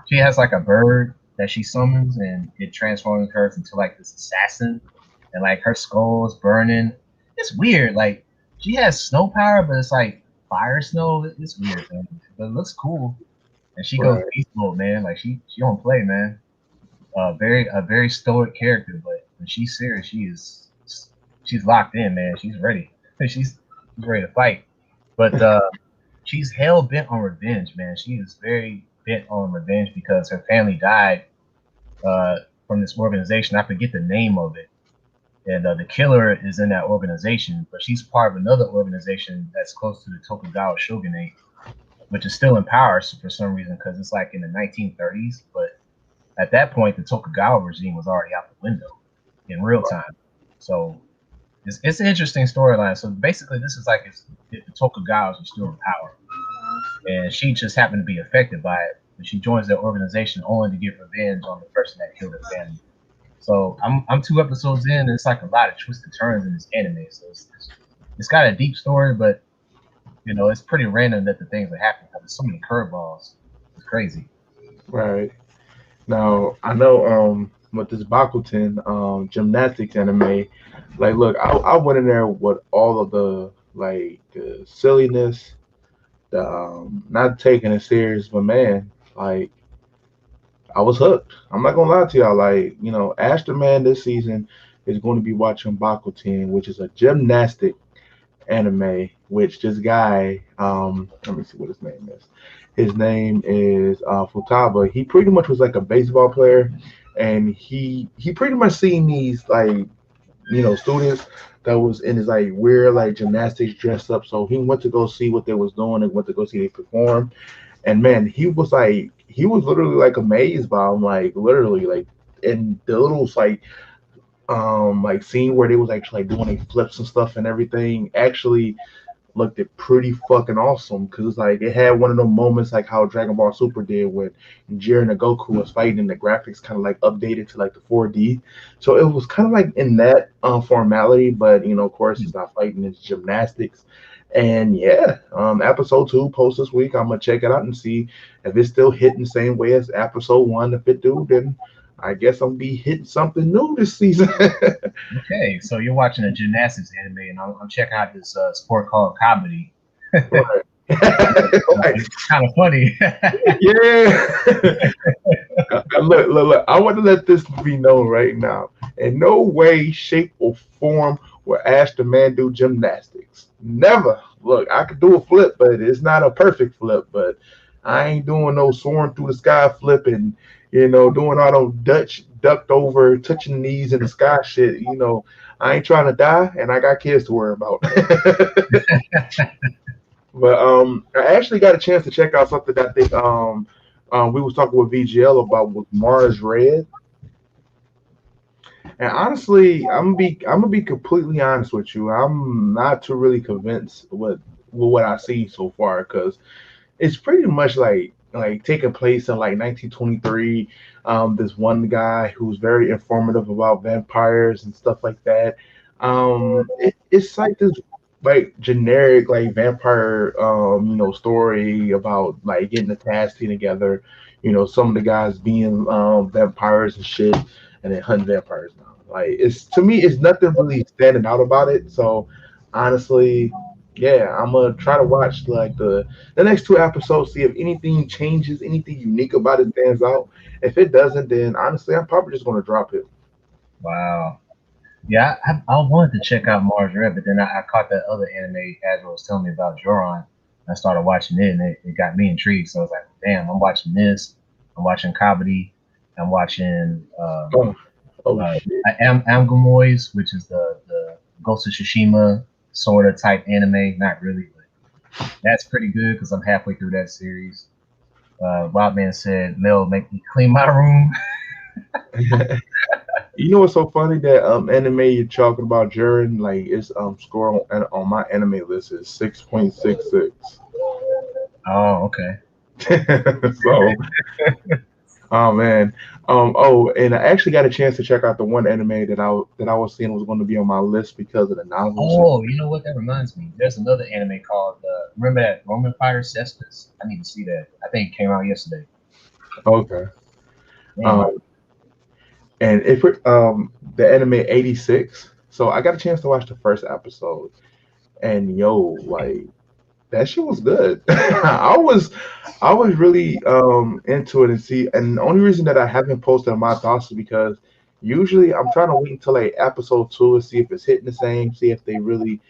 She has like a bird that she summons, and it transforms her into like this assassin, and like her skull is burning. It's weird. Like she has snow power, but it's like fire snow. It's weird, man. But it looks cool, and she goes Right. beast mode, man. Like she don't play, man. A very stoic character, but when she's serious, she's locked in, man. She's ready. She's ready to fight. But she's hell bent on revenge, man. She is very bent on revenge because her family died uh, from this organization. I forget the name of it, and the killer is in that organization, but she's part of another organization that's close to the Tokugawa shogunate, which is still in power for some reason because it's like in the 1930s. But at that point, the Tokugawa regime was already out the window in real time. So it's an interesting storyline. So basically, this is like if the Tokugawas are still in power, and she just happened to be affected by it. And she joins their organization only to get revenge on the person that killed her family. So I'm 2 episodes in, and it's like a lot of twists and turns in this anime. So it's got a deep story, but It's pretty random that the things that happen because there's so many curveballs. It's crazy. Right. Now I know with this Bakutin gymnastics anime, like look, I went in there with all of the like the silliness, the not taking it serious, but man, like I was hooked. I'm not gonna lie to y'all. Like, Ashton Man this season is going to be watching Bakutin, which is a gymnastic anime, which this guy, let me see what his name is. His name is Futaba. He pretty much was like a baseball player, and he pretty much seen these like students that was in his like weird like gymnastics dressed up. So he went to go see what they was doing and went to go see they perform. And man, he was literally like amazed by him, like literally like in the little like scene where they was actually like doing like flips and stuff and everything actually looked it pretty fucking awesome because it's like it had one of those moments like how Dragon Ball Super did when Jiren and Goku was fighting and the graphics kind of like updated to like the 4D. So it was kind of like in that formality, but of course it's not fighting, it's gymnastics. And yeah, episode 2 post this week. I'm gonna check it out and see if it's still hitting the same way as episode 1. If it do, then I guess I'm be hitting something new this season. Okay, so you're watching a gymnastics anime, and I'm checking out this sport called comedy. Right. Like, It's kind of funny. yeah. Look. I want to let this be known right now. In no way, shape, or form will ask the man do gymnastics. Never. Look, I could do a flip, but it's not a perfect flip. But I ain't doing no soaring through the sky flip and doing all those Dutch ducked over, touching knees in the sky shit. I ain't trying to die, and I got kids to worry about. But I actually got a chance to check out something that they we was talking with VGL about with Mars Red. And honestly, I'm gonna be completely honest with you. I'm not too really convinced with what I see so far because it's pretty much like taking place in like 1923. This one guy who's very informative about vampires and stuff like that. It's like this like generic like vampire story about like getting the task team together. Some of the guys being vampires and shit, and then hunting vampires now. Like it's to me, it's nothing really standing out about it. So honestly, yeah, I'm gonna try to watch like the next 2 episodes, see if anything changes, anything unique about it stands out. If it doesn't, then honestly, I'm probably just gonna drop it. Wow. Yeah, I wanted to check out Mars Red, but then I caught that other anime Azra was telling me about Joron. I started watching it, and it got me intrigued. So I was like, damn, I'm watching this. I'm watching comedy. I'm watching Oh, oh shit. Amgamoys, which is the Ghost of Tsushima sort of type anime. Not really, but that's pretty good because I'm halfway through that series. Wildman said, Mel, make me clean my room. You know what's so funny that anime you're talking about, Jaren, like its score on my anime list is 6.66. Oh, okay. So oh man. Oh, and I actually got a chance to check out the one anime that I was seeing was going to be on my list because of the novels. Oh, you know what? That reminds me. There's another anime called remember that Roman Fighter Cestus? I need to see that. I think it came out yesterday. Okay. Damn. Um, and if it, the anime 86. So I got a chance to watch the first episode, and yo, like that shit was good. I was really into it and see. And the only reason that I haven't posted my thoughts is because usually I'm trying to wait until like episode 2 and see if it's hitting the same, see if they really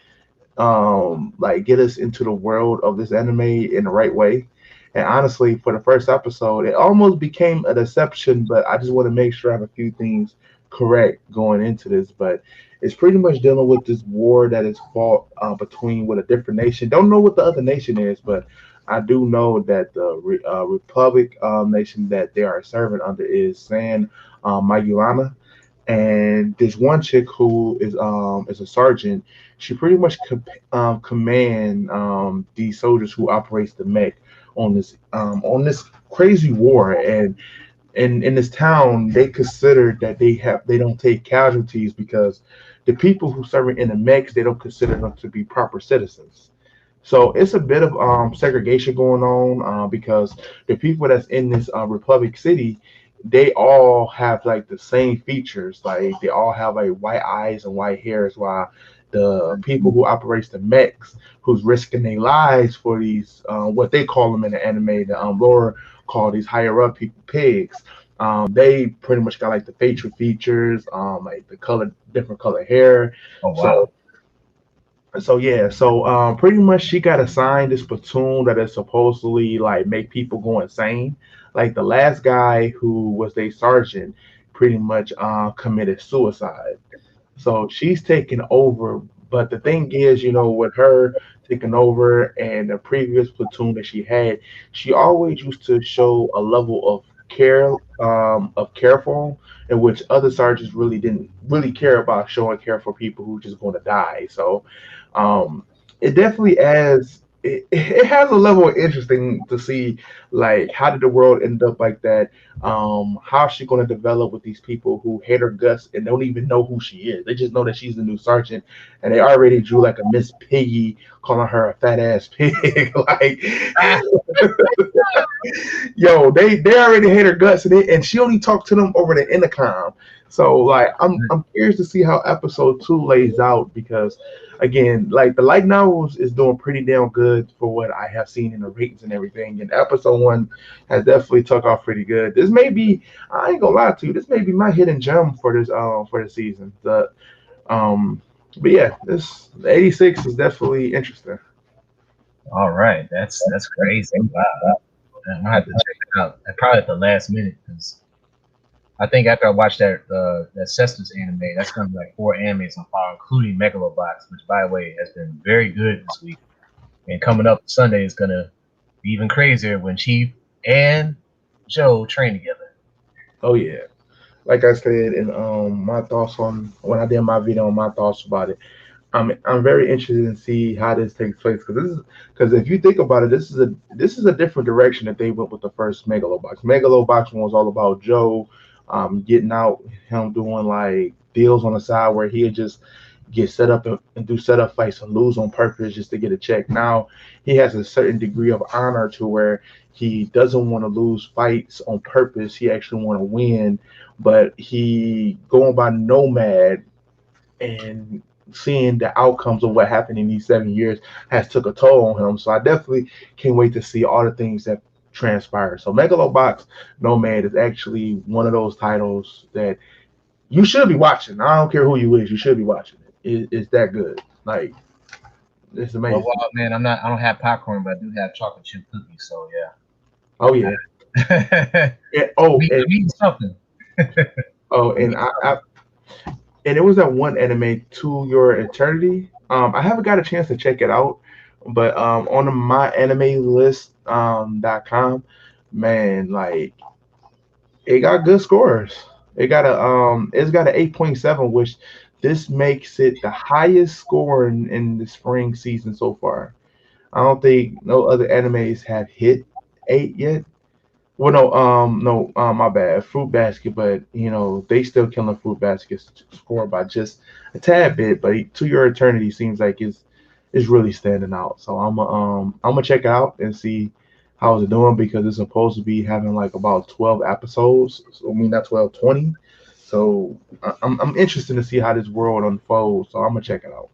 like get us into the world of this anime in the right way. And honestly, for the first episode, it almost became a deception, but I just want to make sure I have a few things correct going into this. But it's pretty much dealing with this war that is fought between with a different nation. Don't know what the other nation is, but I do know that the Republic nation that they are serving under is San Magulana, and there's one chick who is a sergeant. She pretty much command these soldiers who operates the mech on this crazy war. And in this town they consider that they don't take casualties because the people who serve in the mechs they don't consider them to be proper citizens. So it's a bit of segregation going on because the people that's in this Republic City, they all have like the same features. Like they all have like white eyes and white hairs, while the people who operates the mechs, who's risking their lives for these what they call them in the anime, the lore call these higher up people pigs. They pretty much got like the facial features, like the color, different color hair. Oh So wow. pretty much she got assigned this platoon that is supposedly like make people go insane. Like the last guy who was a sergeant pretty much committed suicide. So she's taken over. But the thing is, with her taking over and the previous platoon that she had, she always used to show a level of care for them, in which other sergeants really didn't really care about showing care for people who just going to die. So um, it definitely adds. It has a level of interesting to see, like how did the world end up like that? How's she going to develop with these people who hate her guts and don't even know who she is? They just know that she's the new sergeant, and they already drew like a Miss Piggy, calling her a fat ass pig. Like, Ah, yo, they already hate her guts, and she only talked to them over the intercom. So like, I'm curious to see how episode two lays out because, again, like the light novels is doing pretty damn good for what I have seen in the ratings and everything. And episode one has definitely took off pretty good. This may be, I ain't gonna lie to you, this may be my hidden gem for the season. But yeah, this 86 is definitely interesting. all right, that's crazy. Wow, I'm gonna have to check it out. Probably at the last minute because I think after I watched that Cestus anime, that's gonna be like 4 animes on fire, including Megalobox, which by the way has been very good this week. And coming up Sunday is gonna be even crazier when Chief and Joe train together. Oh yeah. Like I said, in my thoughts on when I did my video on my thoughts about it, I'm very interested in see how this takes place because if you think about it, this is a different direction that they went with the first Megalobox. Megalobox one was all about Joe, getting out, him doing like deals on the side where he'd just get set up and do setup fights and lose on purpose just to get a check. Now he has a certain degree of honor to where he doesn't want to lose fights on purpose. He actually want to win, but he going by Nomad and seeing the outcomes of what happened in these 7 years has took a toll on him. So I definitely can't wait to see all the things that transpire. So Megalobox Nomad is actually one of those titles that you should be watching. I don't care who you is, you should be watching it. It's that good. Like it's amazing. Well, man, I don't have popcorn, but I do have chocolate chip cookies. So Oh yeah. yeah, And, oh I'm eating something. and and it was that one anime To Your Eternity. I haven't got a chance to check it out, but on the my anime list .com, man, like it got good scores. It's got an 8.7, which this makes it the highest score in the spring season so far. I don't think no other animes have hit 8 yet. Well, no, my bad. Fruit Basket, but they still killing Fruit Basket's score by just a tad bit. But To Your Eternity seems like it's really standing out. So I'm gonna check it out and see how it's doing because it's supposed to be having like about 12 episodes. So, I mean, not 12, 20. So I'm interested to see how this world unfolds. So I'm gonna check it out.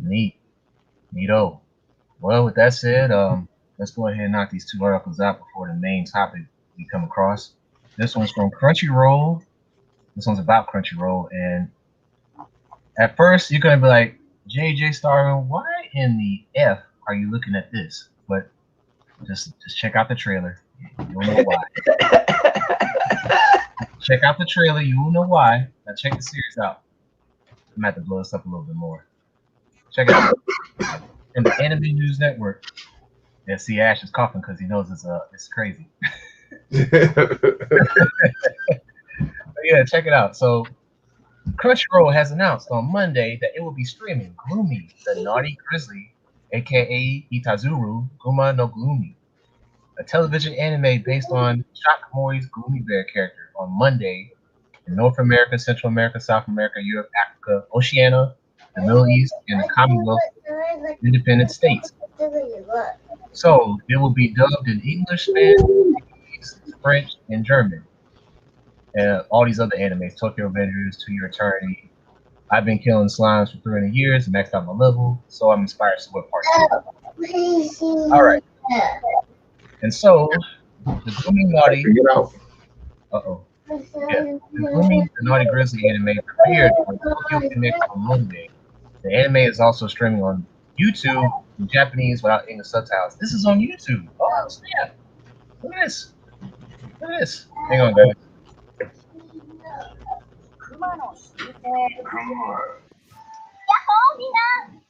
Neat, neato. Well, with that said, let's go ahead and knock these two articles out before the main topic we come across. This one's from Crunchyroll. This one's about Crunchyroll, and at first you're gonna be like, JJ Starvin, why in the F are you looking at this? But just check out the trailer. You'll know why. Check out the trailer. You will know why. Now check the series out. I'm gonna have to blow this up a little bit more. Check it out. From the Anime News Network. Yeah, see Ash is coughing because he knows it's crazy. But yeah, check it out. So Crunchyroll has announced on Monday that it will be streaming Gloomy, the Naughty Grizzly, aka Itazuru Guma no Gloomy, a television anime based on Shock Mori's Gloomy Bear character on Monday in North America, Central America, South America, Europe, Africa, Oceania, the Middle East, and the Commonwealth Independent States. So it will be dubbed in English, Spanish, French, and German. And all these other animes, Tokyo Avengers, To Your Eternity. I've been killing slimes for 300 years, maxed out my level, so I'm inspired to what part two. All right. And so the Gloomy Naughty. Get out. Uh-oh. Yeah. The Gloomy the Naughty Grizzly anime premiered on Tokyo Connect on Monday. The anime is also streaming on YouTube in Japanese without English subtitles. This is on YouTube. Oh snap! Look at this. Look at this. Hang on, guys. 熊の習性。みんな、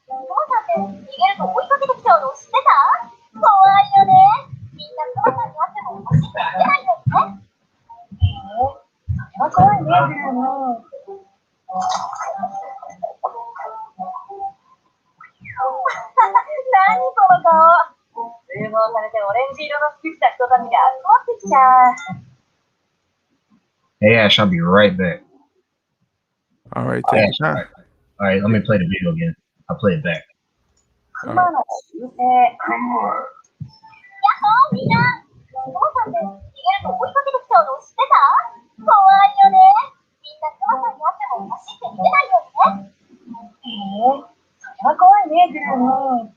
クマさんって逃げると追いかけてきちゃうの知ってた？怖いよね。みんなクマさんに会っても走って逃げないよね。それは怖いね、ブルーノ。何その顔。通報されてオレンジ色の服着た人たちが集まってきちゃう。 Hey Ash, I'll be right back. All right, take your time. All right, let me play the video again. I'll play it back. クマの習性。みんな、クマさんって逃げると追いかけてきちゃうの知ってた？怖いよね。みんなクマさんに会っても走って逃げないよね。それは怖いね、ブルーノ。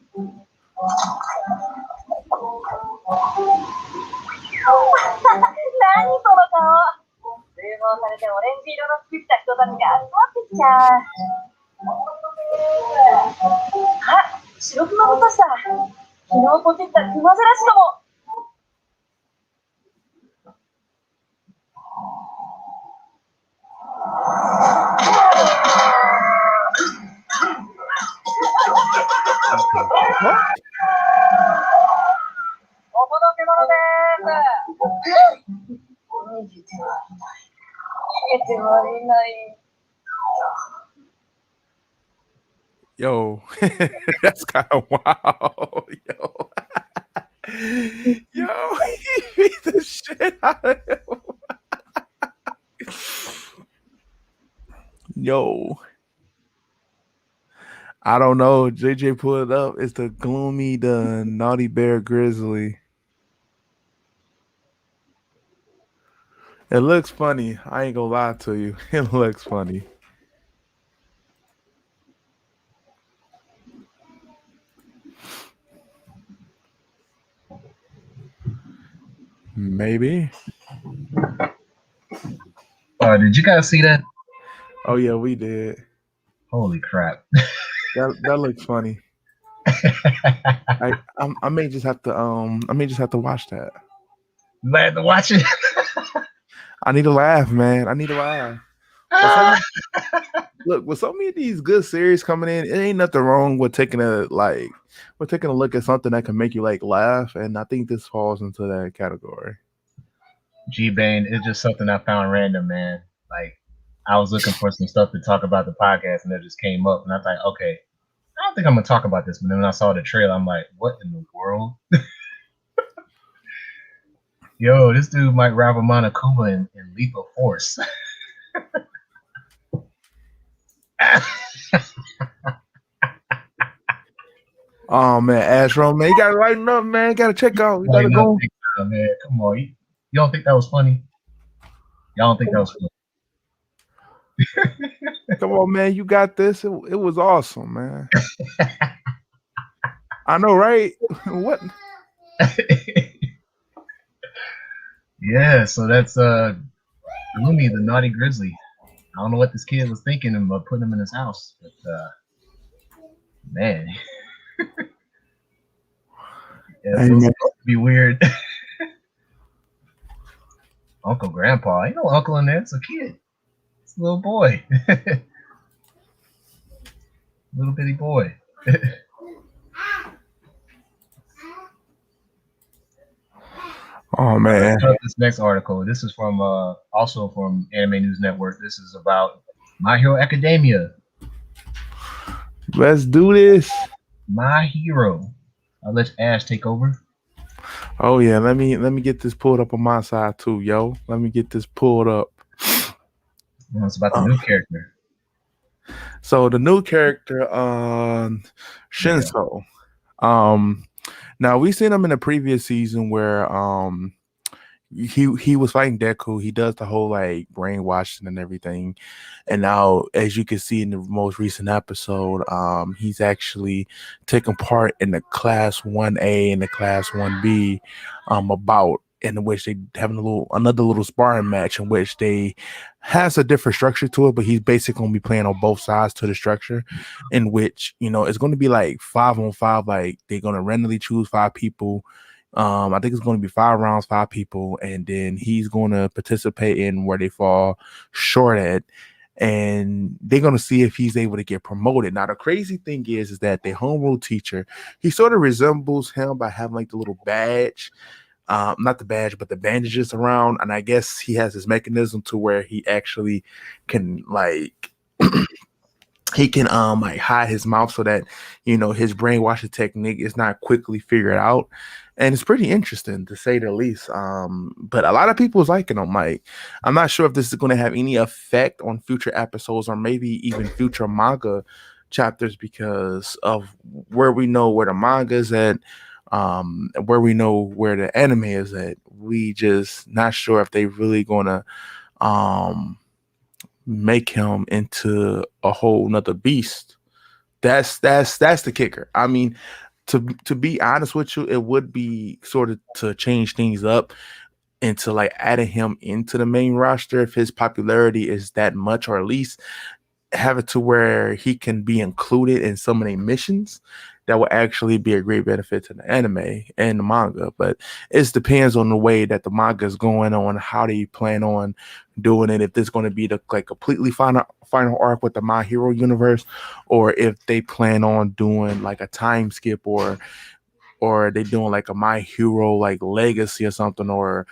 何その顔。通報されてオレンジ色の服着た人たちが集まってきちゃう。あ、白クマ落とした。昨日ポチったクマゼラシかも。お届け物です。逃げてはいない。逃げてはいない。 Yo, that's kind of wild. Yo, he beat the shit out of him. Yo, I don't know. JJ pulled it up. It's the Gloomy, the Naughty Bear Grizzly. It looks funny. I ain't gonna lie to you. It looks funny. Maybe. Did you guys see that? Oh yeah, we did. Holy crap! That looks funny. I may just have to watch that. You might have to watch it. I need to laugh, man. I need to laugh. Look, with so many of these good series coming in, it ain't nothing wrong with taking a look at something that can make you like laugh, and I think this falls into that category. G-Bane, it's just something I found random, man. Like, I was looking for some stuff to talk about the podcast, and it just came up, and I thought, okay, I don't think I'm gonna talk about this. But then when I saw the trailer, I'm like, what in the world? Yo, this dude might rival Monokuma in Leap of Force. Oh man, Astro, man, you gotta lighten up, man. You gotta check out. You gotta go. Man, come on, you don't think that was funny? Y'all don't think that was funny? Come on, man, you got this. It was awesome, man. I know, right? What? Yeah, so that's Gloomy, the Naughty Grizzly. I don't know what this kid was thinking about putting him in his house, but man. Yeah, it's supposed to be weird. Uncle Grandpa. Ain't no uncle in there, it's a kid. It's a little boy. Little bitty boy. Oh man. This next article. This is from also from Anime News Network. This is about My Hero Academia. Let's do this. My Hero. I'll let Ash take over. Oh yeah, let me get this pulled up on my side too, yo. Let me get this pulled up. It's about the new character. So the new character, Shinso. Now we seen him in the previous season where he was fighting Deku. He does the whole like brainwashing and everything. And now, as you can see in the most recent episode, he's actually taking part in the Class 1A and the Class 1B about in which they having another little sparring match in which they has a different structure to it, but he's basically gonna be playing on both sides to the structure, in which it's going to be like 5-on-5, like they're gonna randomly choose 5 people. I think it's going to be 5 rounds, 5 people, and then he's going to participate in where they fall short at, and they're going to see if he's able to get promoted. Now, the crazy thing is that the home rule teacher, he sort of resembles him by having like the little badge, not the badge, but the bandages around, and I guess he has this mechanism to where he actually can like. He can like hide his mouth so that his brainwashing technique is not quickly figured out, and it's pretty interesting to say the least. But a lot of people is liking him. Like, I'm not sure if this is going to have any effect on future episodes or maybe even future manga chapters because of where we know where the manga is at, where we know where the anime is at. We just not sure if they really gonna make him into a whole nother beast. That's the kicker. I mean, to be honest with you, it would be sort of to change things up into like adding him into the main roster if his popularity is that much, or at least have it to where he can be included in some of the missions. That will actually be a great benefit to the anime and the manga, but it depends on the way that the manga is going on, how they plan on doing it. If this is going to be the like completely final arc with the My Hero universe, or if they plan on doing like a time skip, or they doing like a My Hero like Legacy or something, or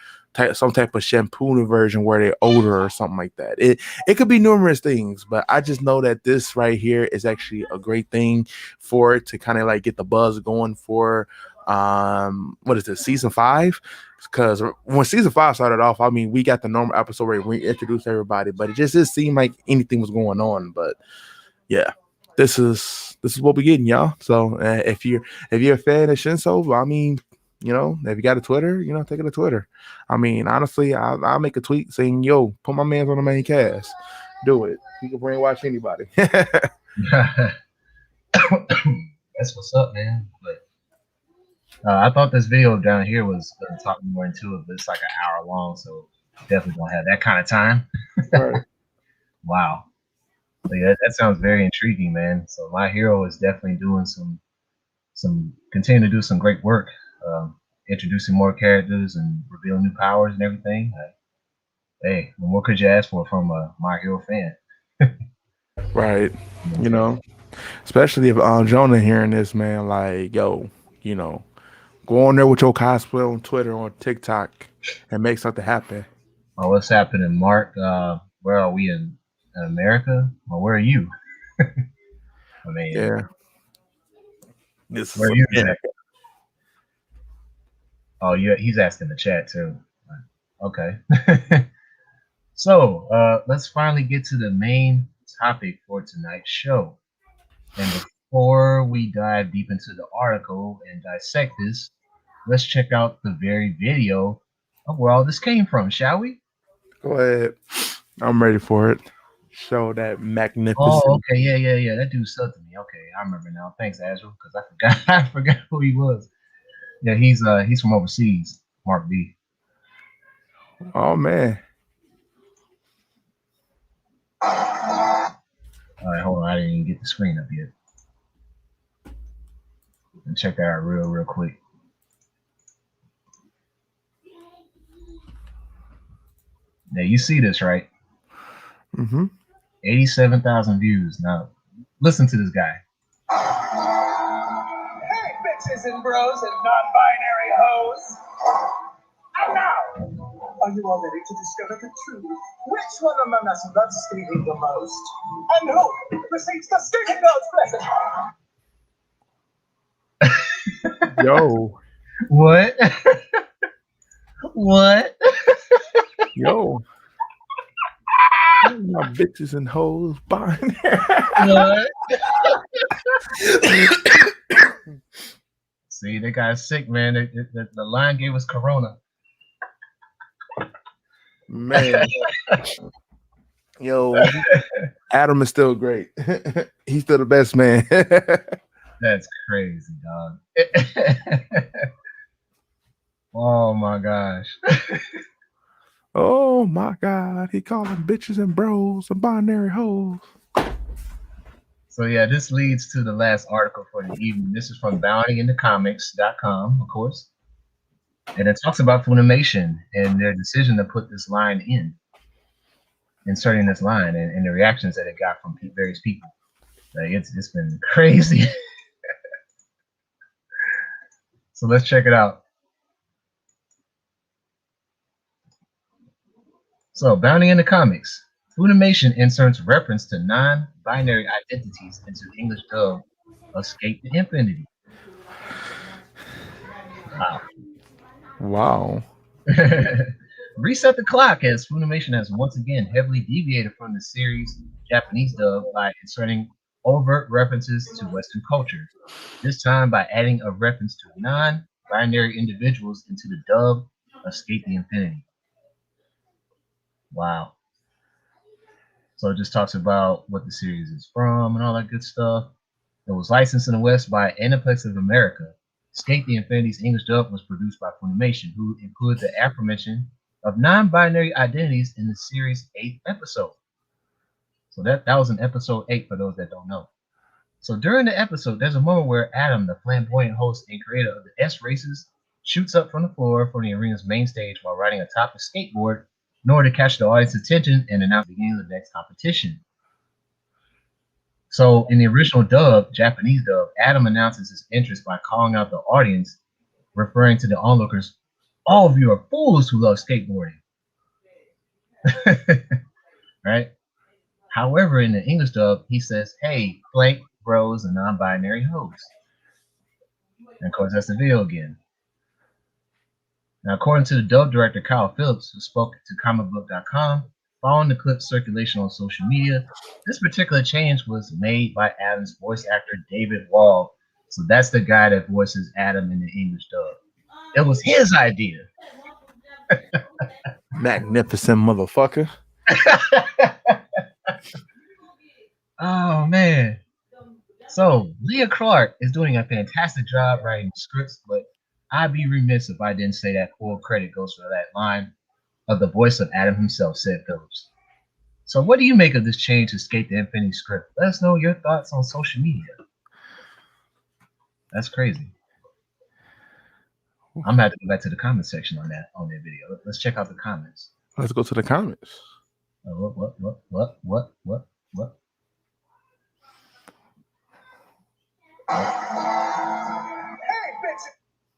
some type of shampoo version where they're older or something like that. It could be numerous things, but I just know that this right here is actually a great thing for it to kind of like get the buzz going for what is this, season 5? Because when season 5 started off, I mean, we got the normal episode where we introduced everybody, but it just seemed like anything was going on. But yeah, this is what we're getting, y'all. So if you're a fan of Shinso, I mean, if you got a Twitter, take it to Twitter. I mean, honestly, I'll make a tweet saying, "Yo, put my man's on the main cast. Do it. You can brainwash anybody." That's what's up, man. But I thought this video down here was going to talk more into it, but it's like an hour long, so definitely don't have that kind of time. Right. Wow. So yeah, that sounds very intriguing, man. So My Hero is definitely doing some continue to do some great work, introducing more characters and revealing new powers and everything. Hey, what could you ask for from a My Hero fan? Right. Especially if Jonah hearing this, man, like, yo, go on there with your cosplay on Twitter, on TikTok, and make something happen. Oh, what's happening, Mark? Where are we in America? Or where are you? I mean, Yeah. Where are you exactly? Oh, yeah, he's asking the chat too. Okay. So let's finally get to the main topic for tonight's show. And before we dive deep into the article and dissect this, let's check out the very video of where all this came from, shall we? Go ahead. I'm ready for it. Show that magnificent. Oh, okay, yeah. That dude subbed to me. Okay, I remember now. Thanks, Azrael, because I forgot who he was. Yeah, he's from overseas, Mark B. Oh man. All right, hold on. I didn't even get the screen up yet. And check that out real quick. Now you see this, right? Mm-hmm. 87,000 views. Now, listen to this guy. Hey, bitches and bros and non-binary hoes. And now, are you all ready to discover the truth? Which one of us loves skating the most? And who receives the skating girl's present? Yo. What? What? Yo. My bitches and hoes behind What? See, they got sick, man. The line gave us corona. Man, yo, Adam is still great. He's still the best man. That's crazy, dog. Oh my gosh. Oh my God, he called them bitches and bros and binary hoes. So yeah, this leads to the last article for the evening. This is from bountyinthecomics.com, of course. And it talks about Funimation and their decision to put this line in, inserting this line and the reactions that it got from various people. Like it's been crazy. So let's check it out. So Bounty in the Comics. Funimation inserts reference to non-binary identities into English dub of Sk8 to Infinity. Wow. Wow. Reset the clock, as Funimation has once again heavily deviated from the series' Japanese dub by inserting overt references to Western culture. This time by adding a reference to non-binary individuals into the dub of Sk8 to Infinity. Wow. So it just talks about what the series is from and all that good stuff. It was licensed in the West by Aniplex of America. Sk8 to Infinity's English dub was produced by Funimation, who included the aforementioned of non-binary identities in the series' 8th episode. So that was in episode 8 for those that don't know. So during the episode, there's a moment where Adam, the flamboyant host and creator of the S races, shoots up from the floor from the arena's main stage while riding atop a skateboard in order to catch the audience's attention and announce the beginning of the next competition. So in the original dub, Japanese dub, Adam announces his interest by calling out the audience, referring to the onlookers, all of you are fools who love skateboarding. Right? However, in the English dub, he says, hey, blank, bros, and non-binary hoes. And of course, that's the video again. Now, according to the dub director, Kyle Phillips, who spoke to comicbook.com, following the clip's circulation on social media, this particular change was made by Adam's voice actor, David Wall. So that's the guy that voices Adam in the English dub. It was his idea. Magnificent motherfucker. Oh, man. So, Leah Clark is doing a fantastic job writing scripts, but I'd be remiss if I didn't say that full credit goes for that line of the voice of Adam himself, said Phillips. So what do you make of this change to Sk8 to Infinity script? Let us know your thoughts on social media. That's crazy. I'm gonna have to go back to the comment section on that video. Let's check out the comments. Let's go to the comments. What? Hey, bitch!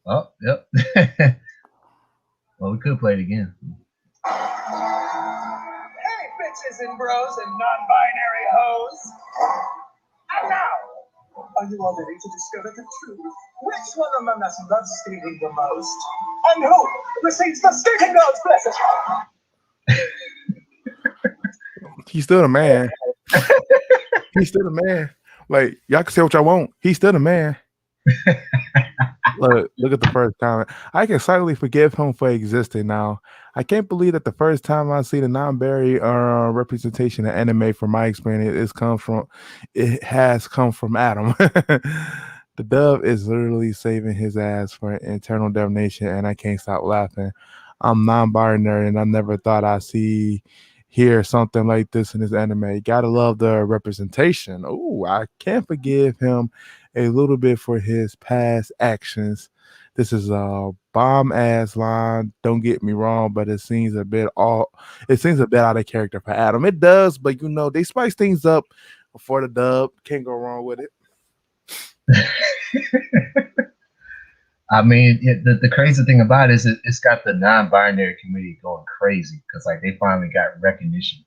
Oh, yep. Well, we could play it again. Hey, bitches and bros and non-binary hoes! And now, are you all ready to discover the truth? Which one among us loves skating the most? And who receives the skating god's blessing? He's still the man. He's still the man. Like, y'all can say what y'all want. He's still the man. Look at the first comment. I can slightly forgive him for existing now. I can't believe that the first time I see the non-binary representation of anime, from my experience, it has come from Adam. The dub is literally saving his ass for internal damnation, and I can't stop laughing. I'm non-binary, and I never thought I'd hear something like this in this anime. Gotta love the representation. Oh, I can't forgive him a little bit for his past actions. This is a bomb ass line. Don't get me wrong, but it seems a bit out of character for Adam. It does, but they spice things up before the dub. Can't go wrong with it. I mean, the crazy thing about it is it's got the non-binary community going crazy because they finally got recognition.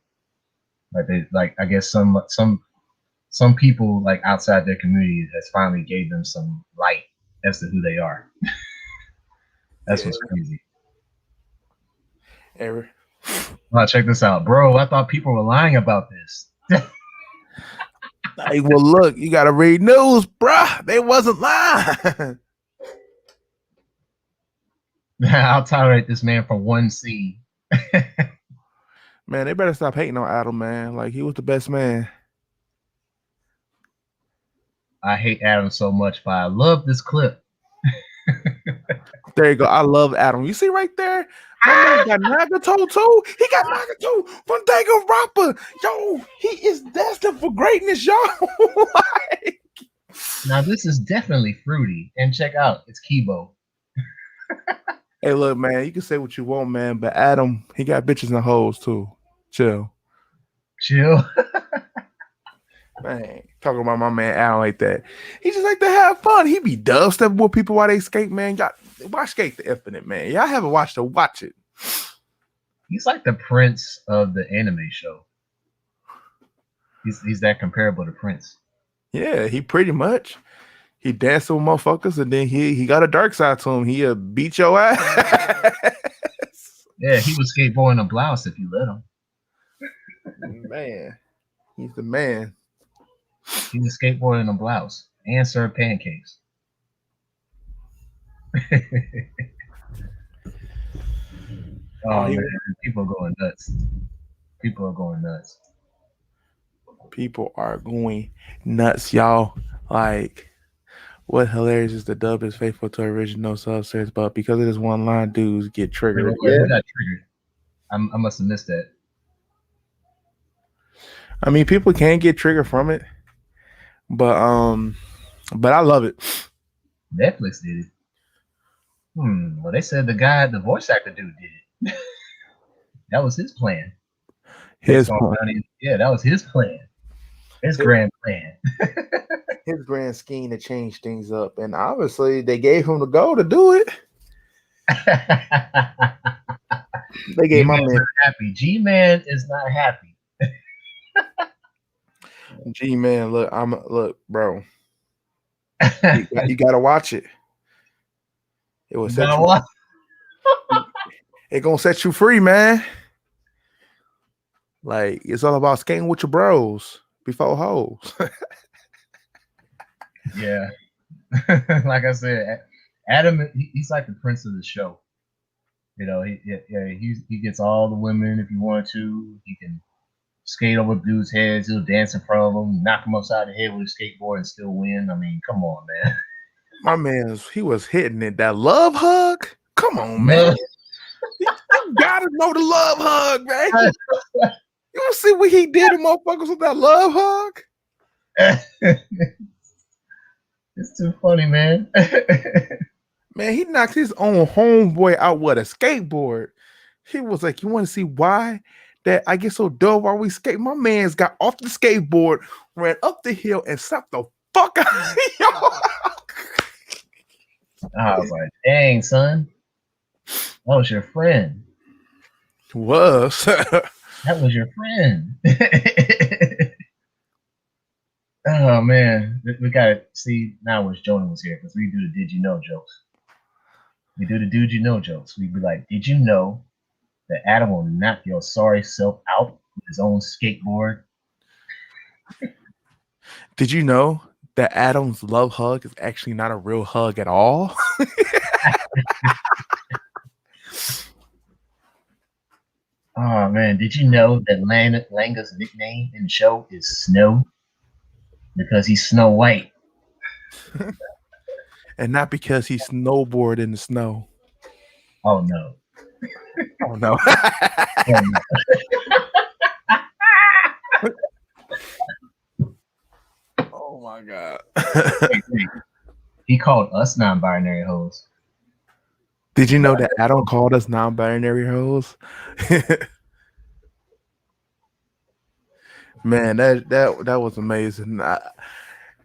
I guess some people outside their community has finally gave them some light as to who they are. That's what's crazy. Error. Well, check this out, bro. I thought people were lying about this. Hey, well, look, you gotta read news, bruh. They wasn't lying. I'll tolerate this man for one scene. Man, they better stop hating on Adam, man. Like, he was the best man. I hate Adam so much, but I love this clip. There you go. I love Adam. You see right there? My man got Nagato too. He got Nagato from Danganronpa. Yo, he is destined for greatness, y'all. Like, Now this is definitely fruity. And check out, it's Kibo. hey, look, man, you can say what you want, man, but Adam, he got bitches and hoes too. Chill. Chill. Man, talking about my man Adam like that. He just like to have fun. He be dubstepping with people while they skate, man. Y'all watch Sk8 the Infinite, man. Y'all haven't watched it, watch it. He's like the Prince of the anime show. He's that comparable to Prince. Yeah, he pretty much. He dancing with motherfuckers, and then he got a dark side to him. He'll beat your ass. Yeah, he would skateboard in a blouse if you let him. Man, he's the man. He would skateboard in a blouse and serve pancakes. Oh man, people are going nuts. People are going nuts. People are going nuts, y'all. Like, what hilarious is the dub is faithful to original substance, but because of this one line, dudes get triggered. Who got triggered? I must have missed that. I mean, people can get triggered from it, but I love it. Netflix did it. Well, they said the voice actor dude did it. That was his plan. His plan. Yeah, that was his plan. His grand plan. His grand scheme to change things up, and obviously they gave him the go to do it. They gave my man happy. G-Man is not happy. G-Man, look, bro. You gotta watch it. It will set you. It gonna set you free, man. Like, it's all about skating with your bros before hoes. Yeah. Like I said, Adam, he's like the Prince of the show. You know, he gets all the women if he wanted to. He can skate over dudes' heads. He'll dance in front of them, knock them upside the head with a skateboard and still win. I mean, come on, man. My man, he was hitting it. That love hug? Come on, man. You gotta know the love hug, man. You don't see what he did to motherfuckers with that love hug? It's too funny, man. Man, he knocked his own homeboy out with a skateboard. He was like, you want to see why that I get so dope while we skate? My man's got off the skateboard, ran up the hill, and slapped the fuck out of I was like, dang, son. That was your friend. That was your friend. Oh, man. We got to see now wish Jonah was here because we do the Did You Know jokes. We do the Did You Know jokes. We'd be like, did you know that Adam will knock your sorry self out with his own skateboard? Did you know that Adam's love hug is actually not a real hug at all? Oh, man. Did you know that Langa's nickname in the show is Snow? Because he's Snow White. And not because he snowboarded in the snow. Oh, no. Oh, no. Oh, my God. He called us non-binary hoes. Did you know that Adam called us non-binary hoes? Man, that was amazing.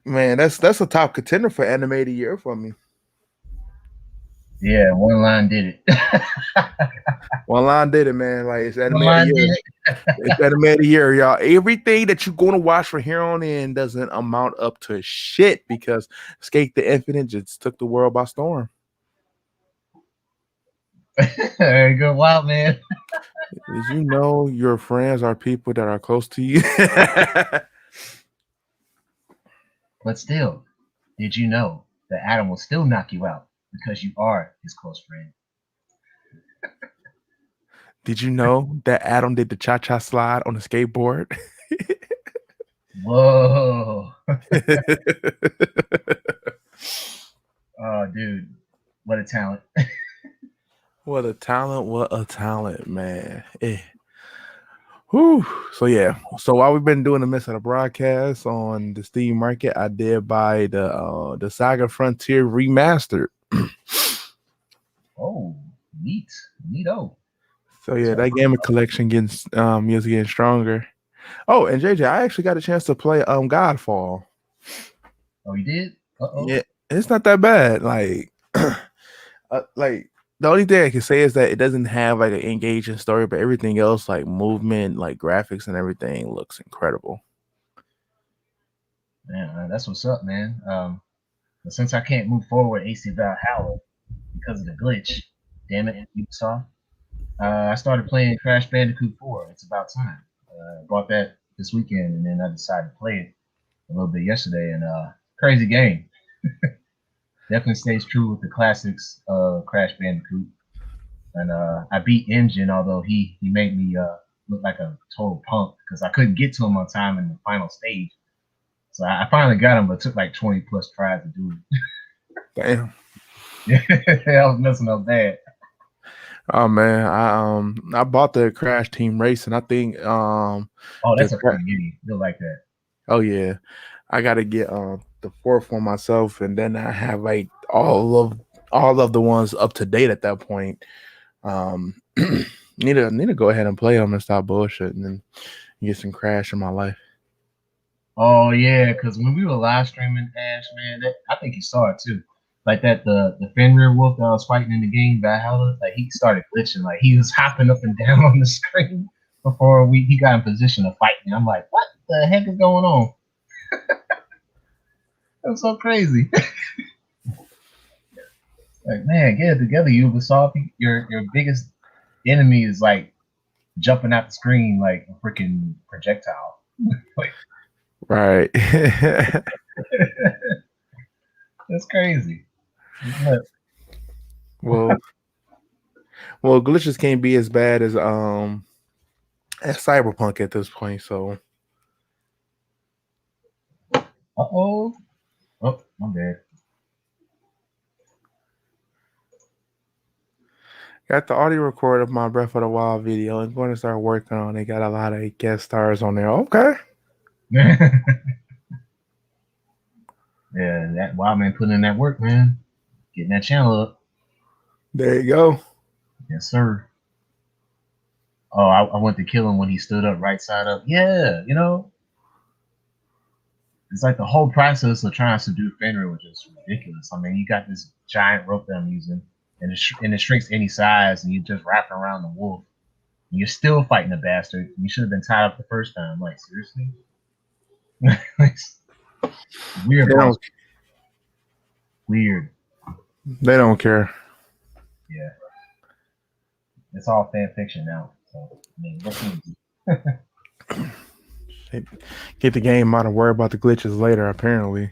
Man, that's a top contender for anime of the year for me. Yeah, one line did it. One line did it, man. Like, it's anime of the year. It's anime of the year, y'all. Everything that you're going to watch from here on in doesn't amount up to shit because Sk8 the Infinite just took the world by storm. There you go, wild man. Did you know your friends are people that are close to you? But still, did you know that Adam will still knock you out because you are his close friend? Did you know that Adam did the cha-cha slide on the skateboard? Whoa. Oh, dude. What a talent. What a talent, man. Whew. So yeah. So while we've been doing the midst of the broadcast on the Steam Market, I did buy the Saga Frontier remastered. Oh, neat. Neato. So yeah, that gaming collection is getting stronger. Oh, and JJ, I actually got a chance to play Godfall. Oh, you did? Uh-oh. Yeah, it's not that bad. Like the only thing I can say is that it doesn't have like an engaging story, but everything else, like movement, like graphics and everything, looks incredible. Man, that's what's up, man. But since I can't move forward with AC Valhalla because of the glitch, damn it, Ubisoft, I started playing Crash Bandicoot 4. It's about time. Bought that this weekend, and then I decided to play it a little bit yesterday, and crazy game. Definitely stays true with the classics of Crash Bandicoot. And I beat Engine, although he made me look like a total punk because I couldn't get to him on time in the final stage. So I finally got him, but it took like 20 plus tries to do it. Damn. Yeah, I was messing up bad. Oh man, I bought the Crash Team Racing. I think Oh, that's a fun game. You'll like that. Oh yeah, I gotta get the fourth one myself, and then I have like all of the ones up to date at that point. Need to go ahead and play them and stop bullshitting and get some Crash in my life. Oh yeah, because when we were live streaming Ash, man, I think you saw it too. Like that, the Fenrir wolf that I was fighting in the game, Valhalla, like he started glitching, like he was hopping up and down on the screen before he got in position to fight me. I'm like, what the heck is going on? That's so crazy. Like, man, get it together, Ubisoft. Your biggest enemy is like jumping out the screen like a freaking projectile. Like, right. That's crazy. Well, glitches can't be as bad as Cyberpunk at this point. So, oh, my bad. Got the audio record of my Breath of the Wild video. I'm going to start working on it. Got a lot of guest stars on there. Okay. Yeah, that Wild Man putting in that work, man. Getting that channel up. There you go. Yes, sir. Oh, I went to kill him when he stood up right side up. Yeah, you know. It's like the whole process of trying to subdue Fenrir was just ridiculous. I mean, you got this giant rope that I'm using, and it shrinks any size, and you just wrap around the wolf. And you're still fighting the bastard. You should have been tied up the first time. Like, seriously? Weird. Weird. They don't care. Yeah. It's all fan fiction now. So, I mean, what can we do? Get the game out and worry about the glitches later, apparently.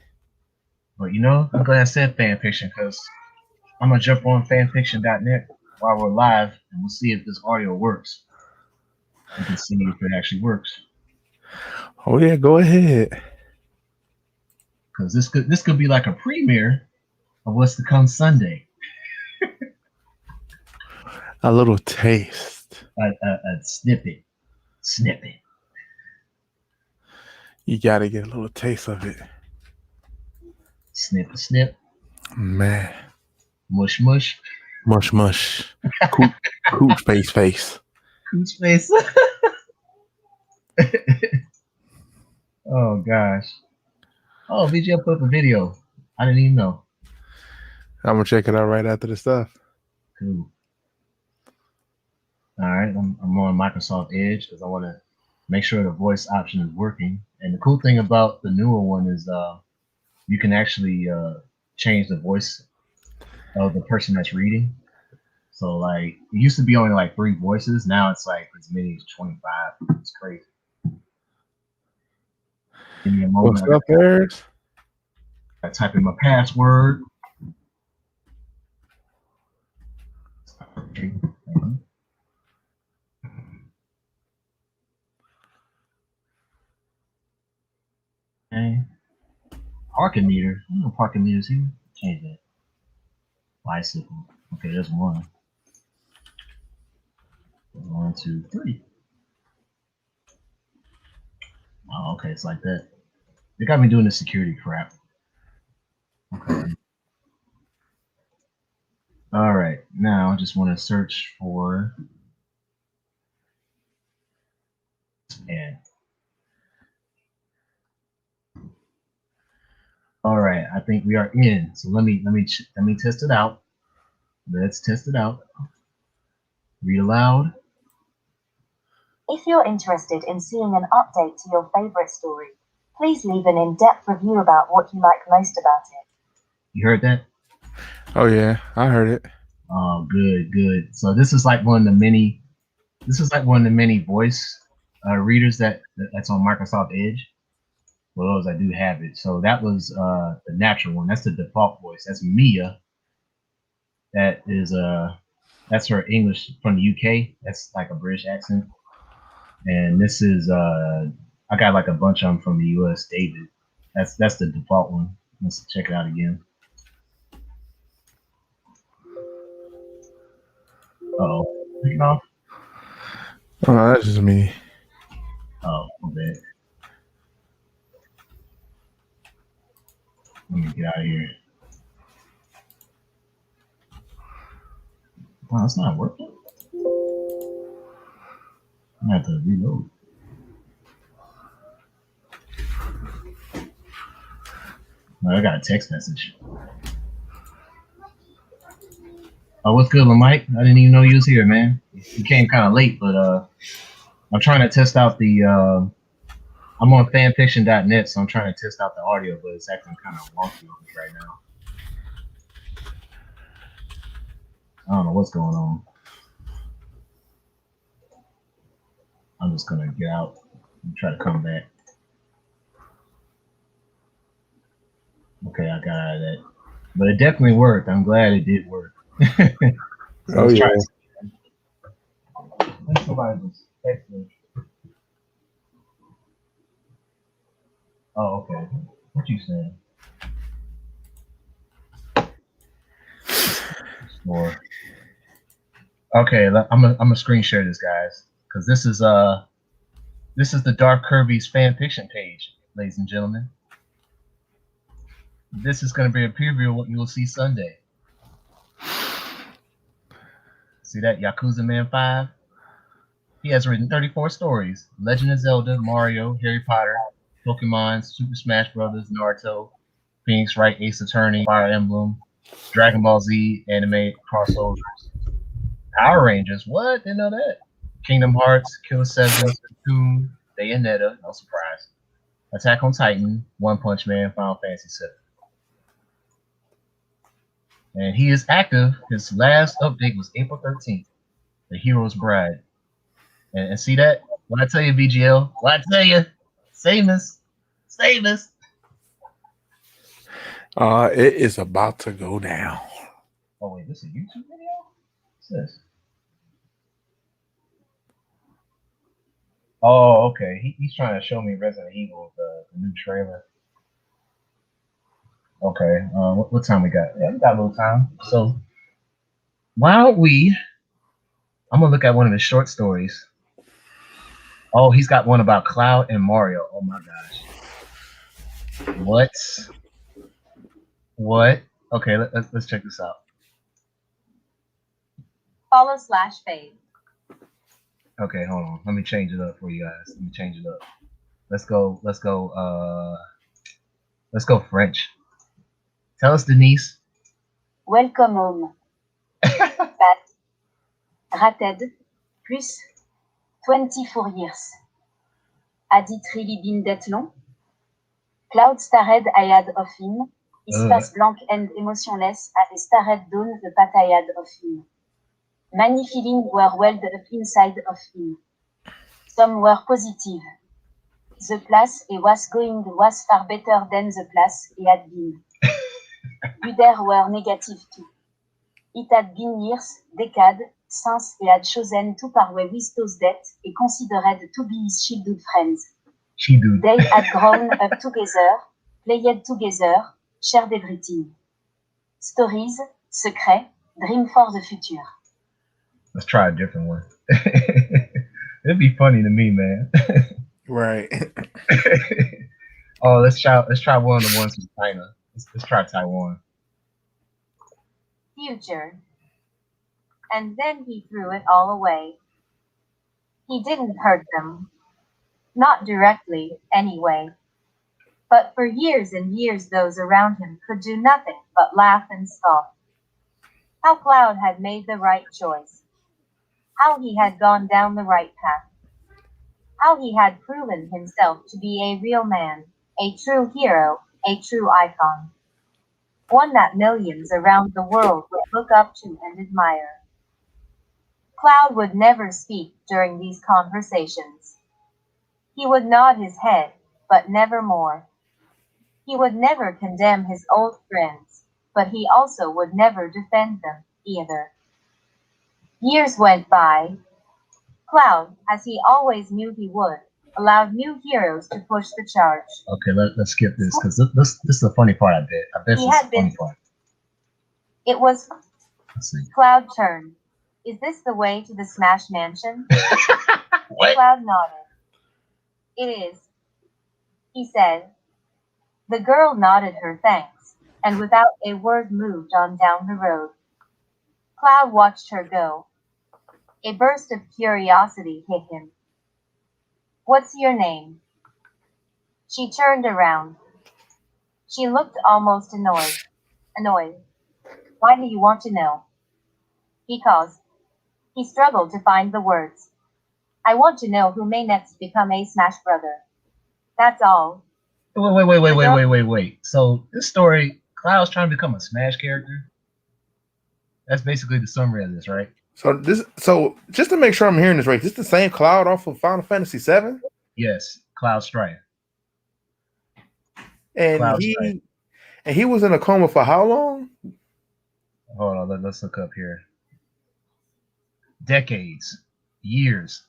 But you know, I'm glad I said fan fiction because I'm gonna jump on fanfiction.net while we're live and we'll see if this audio works. We can see if it actually works. Oh yeah, go ahead. Because this could be like a premiere of what's to come Sunday. A little taste. A snippet. You gotta get a little taste of it. Snip. Man. Mush. Mush. Cooch face. Cooch face. Oh gosh. Oh, VGL put up a video. I didn't even know. I'm gonna check it out right after the stuff. Cool. All right, I'm on Microsoft Edge because I want to make sure the voice option is working. And the cool thing about the newer one is you can actually change the voice of the person that's reading. So like it used to be only like 3 voices. Now it's like as many as 25. It's crazy. Give me a moment. What's up, Bears? I type in my password. Okay. Parking meter. No parking meters here. Change that. Bicycle. Okay, there's one. 1, 2, 3. Oh, okay, it's like that. They got me doing the security crap. Okay. All right, now I just want to search for and. All right, I think we are in. So let me test it out. Let's test it out. Read aloud. If you're interested in seeing an update to your favorite story, please leave an in-depth review about what you like most about it. You heard that? Oh yeah, I heard it. Oh, good, good. So this is like one of the many. This is like one of the many voice readers that's on Microsoft Edge. For those that do have it. So that was the natural one. That's the default voice. That's Mia. That is that's her English from the UK. That's like a British accent. And this is I got like a bunch of them from the US. David. That's the default one. Let's check it out again. Oh, take it off. Oh, that's just me. Oh, my bad. Let me get out of here. Wow, it's not working. I have to reload. Oh, I got a text message. Oh, what's good, Mike? I didn't even know you was here, man. You came kind of late, but I'm trying to test out the. I'm on fanfiction.net, so I'm trying to test out the audio, but it's acting kind of wonky on me right now. I don't know what's going on. I'm just gonna get out and try to come back. Okay, I got out of that, but it definitely worked. I'm glad it did work. So Oh let's yeah. try. Somebody just text me. Oh, okay. What you saying? More. Okay, I'm a screen share this, guys, because this is the Dark Kirby's fan fiction page, ladies and gentlemen. This is going to be a preview of what you will see Sunday. See that? Yakuza Man 5? He has written 34 stories. Legend of Zelda, Mario, Harry Potter, Pokemon, Super Smash Bros., Naruto, Phoenix Wright, Ace Attorney, Fire Emblem, Dragon Ball Z, anime crossovers, Power Rangers. What? Didn't know that. Kingdom Hearts, Kill 7, Splatoon, Bayonetta, no surprise. Attack on Titan, One Punch Man, Final Fantasy 7. And he is active. His last update was April 13th, The Hero's Bride. And see that? What I tell you, BGL? What I tell you? Save us. Save us. It is about to go down. Oh, wait, this is a YouTube video? What's this? Oh, okay. He's trying to show me Resident Evil, the new trailer. Okay. What time we got? Yeah, we got a little time. So, why don't we? I'm going to look at one of his short stories. Oh, he's got one about Cloud and Mario. Oh, my gosh. What? Okay, let's check this out. Follow/fade. Okay, hold on. Let me change it up for you guys. Let me change it up. Let's go French. Tell us, Denise. Welcome home. Bad. Rated. Plus 24 years. Had it really been that long? Cloud stared ahead of him, his face blank and emotionless as he stared down the path ahead of him. Many feelings were welled up inside of him. Some were positive. The place he was going was far better than the place he had been. Others were negative too. It had been years, decades, since he had chosen to part with those that he considered to be his childhood friends. She do. They had grown up together, played together, shared everything. Stories, secrets, dream for the future. Let's try a different one. It'd be funny to me, man. Right. Oh, let's try one of the ones from China. Let's try Taiwan. Future. And then he threw it all away. He didn't hurt them. Not directly, anyway. But for years and years those around him could do nothing but laugh and scoff. How Cloud had made the right choice. How he had gone down the right path. How he had proven himself to be a real man, a true hero, a true icon. One that millions around the world would look up to and admire. Cloud would never speak during these conversations. He would nod his head, but never more. He would never condemn his old friends, but he also would never defend them, either. Years went by. Cloud, as he always knew he would, allowed new heroes to push the charge. Okay, let's skip this because this is the funny part. I bet this is the funny part. It was Let's see. Cloud turn. Is this the way to the Smash Mansion? What? Cloud nodded. It is, he said. The girl nodded her thanks, and without a word moved on down the road. Cloud watched her go. A burst of curiosity hit him. What's your name? She turned around. She looked almost annoyed. Annoyed. Why do you want to know? Because. He struggled to find the words. I want to know who may next become a Smash Brother. That's all. Wait. So this story, Cloud's trying to become a Smash character. That's basically the summary of this, right? So just to make sure I'm hearing this right, is this the same Cloud off of Final Fantasy VII? Yes, Cloud Strife. And Cloud he Strife. and he was in a coma for how long? Hold on, let's look up here. Decades, years.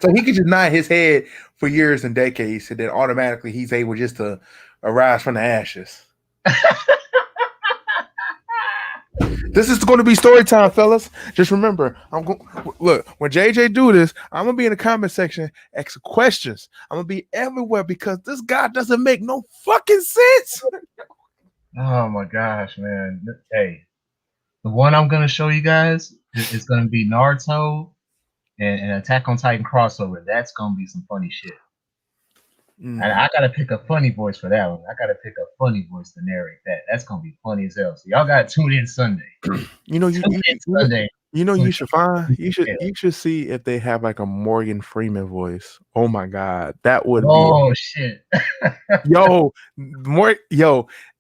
So he could just nod his head for years and decades, and then automatically he's able just to arise from the ashes. This is going to be story time, fellas. Just remember, look, when JJ do this, I'm gonna be in the comment section asking questions. I'm gonna be everywhere because this guy doesn't make no fucking sense. Oh my gosh, man! Hey, the one I'm gonna show you guys is gonna be Naruto and Attack on Titan crossover. That's gonna be some funny shit. And I gotta pick a funny voice for that one. I gotta pick a funny voice to narrate that. That's gonna be funny as hell. So y'all gotta tune in Sunday. Sunday. You should find. You should see if they have like a Morgan Freeman voice. Oh my god, that would be. Shit.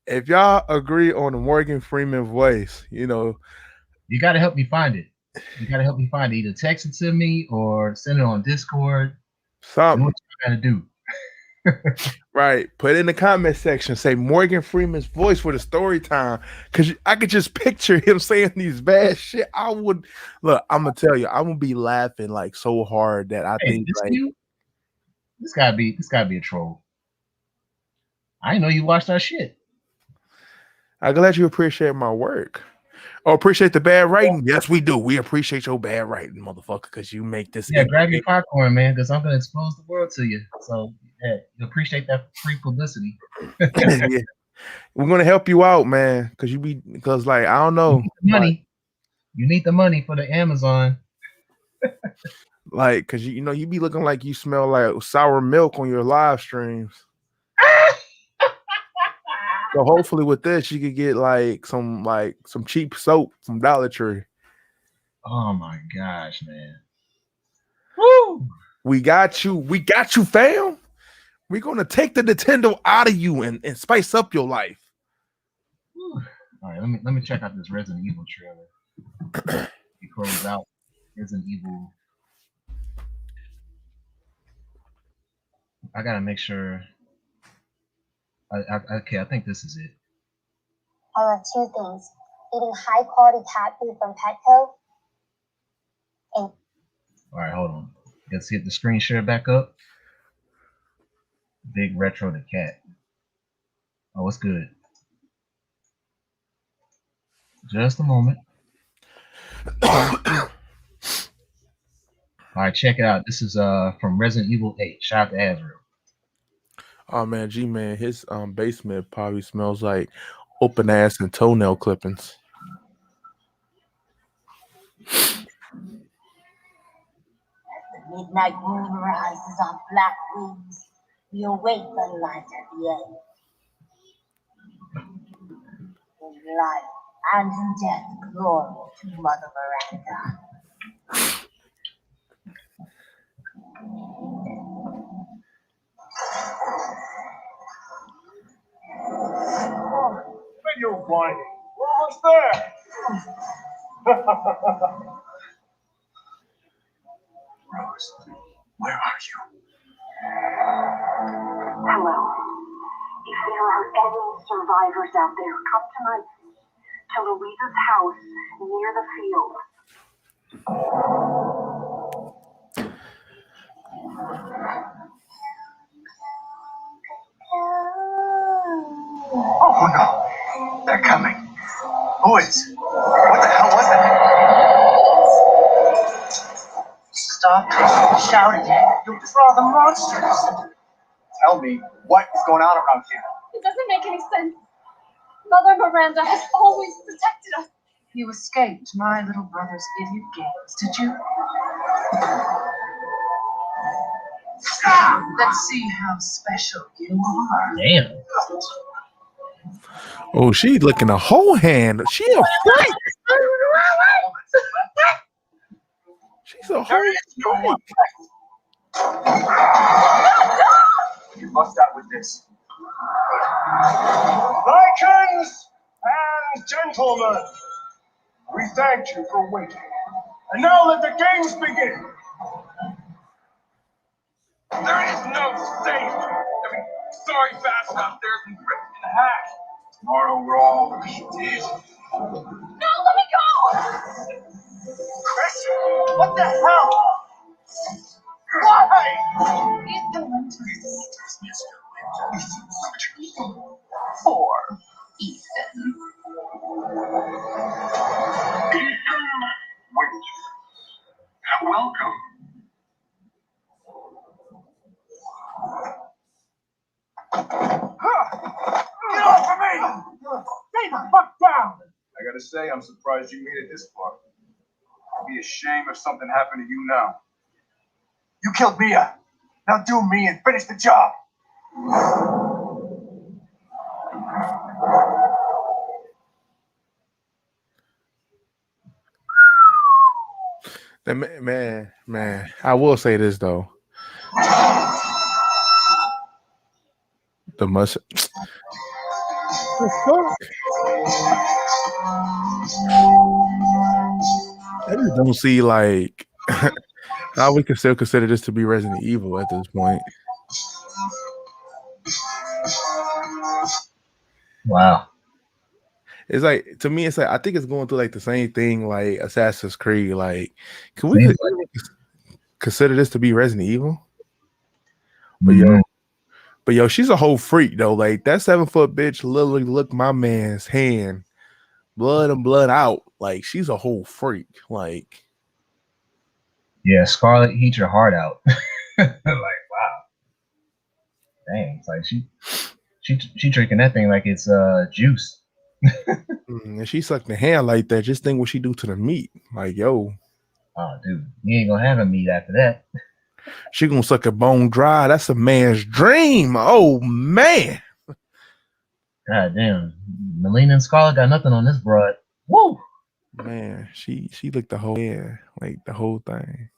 If y'all agree on the Morgan Freeman voice, you gotta help me find it. Either text it to me or send it on Discord. Something. What you gotta do. Right, put in the comment section, say Morgan Freeman's voice for the story time, because I could just picture him saying these bad shit. I would look. I'm gonna tell you, I'm gonna be laughing like so hard that I think like this gotta be a troll. I didn't know you watched our shit. I'm glad you appreciate my work. Oh, appreciate the bad writing? Yes, we do. We appreciate your bad writing, motherfucker, because you make this. Yeah, grab your popcorn, man, because I'm gonna expose the world to you. So yeah, you appreciate that free publicity. Yeah. We're gonna help you out, man, because like I don't know, money. You need the money for the Amazon. Like, because you be looking like you smell like sour milk on your live streams. So hopefully with this you could get like some cheap soap from Dollar Tree. Oh my gosh, man. Woo! We got you, fam. We're gonna take the Nintendo out of you and spice up your life. Woo. All right, let me check out this Resident Evil trailer. We close out Resident Evil. I gotta make sure. Okay, I think this is it. I love two things: eating high-quality cat food from Petco, and all right, hold on. Let's hit the screen share back up. Big retro the cat. Oh, what's good? Just a moment. All right, check it out. This is from Resident Evil 8. Shout out to Azrael. Oh man, G-Man, his basement probably smells like open ass and toenail clippings. The midnight moon rises on black wings. We await the light at the end. In life and in death, glory to Mother Miranda. When you're whining, we're almost there. Rose, where are you? Hello. If there are any survivors out there, come tonight to Louisa's house near the field. Oh no, they're coming. Boys, what the hell was that? Stop shouting. You'll draw the monsters. Tell me, what is going on around here? It doesn't make any sense. Mother Miranda has always protected us. You escaped my little brother's idiot games, did you? Let's see how special you are. Damn. Oh, she licking a whole hand. She a freak. She's a whole freak. You bust out with this. Vikings and gentlemen, we thank you for waiting. And now let the games begin. There is no safe. Sorry, fast out there's been ripped in half. Tomorrow we're all be dead. No, let me go! Chris, what the hell? Why? It's the winter. For Ethan. wait. Welcome. Get off of me! Stay the fuck down! I gotta say, I'm surprised you made it this far. It'd be a shame if something happened to you now. You killed Mia. Now do me and finish the job. Man, I will say this though. The must. The fuck? I just don't see like how we can still consider this to be Resident Evil at this point. Wow. It's like, to me, it's like I think it's going through like the same thing like Assassin's Creed. Like, can we consider this to be Resident Evil? But yo, she's a whole freak though. Like that 7-foot bitch literally looked my man's hand, blood and blood out. Like she's a whole freak. Like, yeah, Scarlet eat your heart out. Like, wow. Dang, it's like she drinking that thing like it's juice. and she sucked the hand like that. Just think what she do to the meat. Like, yo. Oh, dude, you ain't gonna have a meat after that. She gonna suck a bone dry. That's a man's dream. Oh man. God damn. Melina and Scarlet got nothing on this broad. Woo! Man, she licked the whole like the whole thing.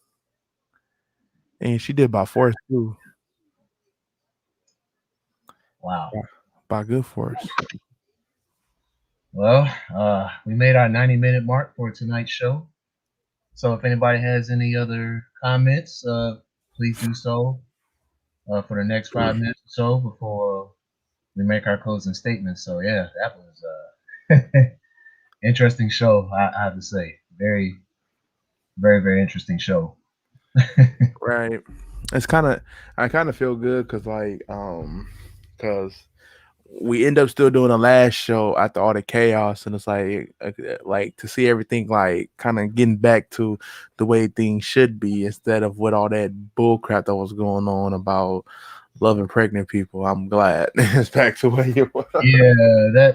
And she did by force too. Wow. By good force. Well, we made our 90-minute mark for tonight's show. So if anybody has any other comments, please do so for the next 5 minutes or so before we make our closing statements. So yeah, that was interesting show, I have to say. Very, very, very interesting show. Right. It's I kind of feel good because we end up still doing the last show after all the chaos, and it's like to see everything like kind of getting back to the way things should be instead of with all that bull crap that was going on about loving pregnant people. I'm glad it's back to where you were. Yeah,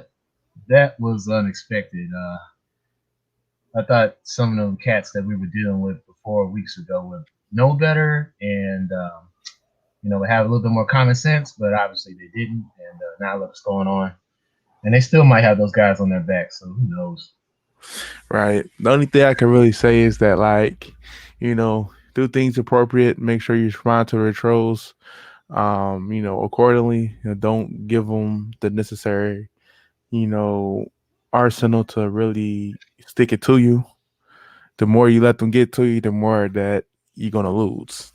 that was unexpected. I thought some of them cats that we were dealing with before weeks ago would know better and would have a little bit more common sense, but obviously they didn't. And now look what's going on, and they still might have those guys on their back. So who knows? Right. The only thing I can really say is that do things appropriate, make sure you respond to the trolls, accordingly. Don't give them the necessary, you know, arsenal to really stick it to you. The more you let them get to you, the more that you're gonna lose,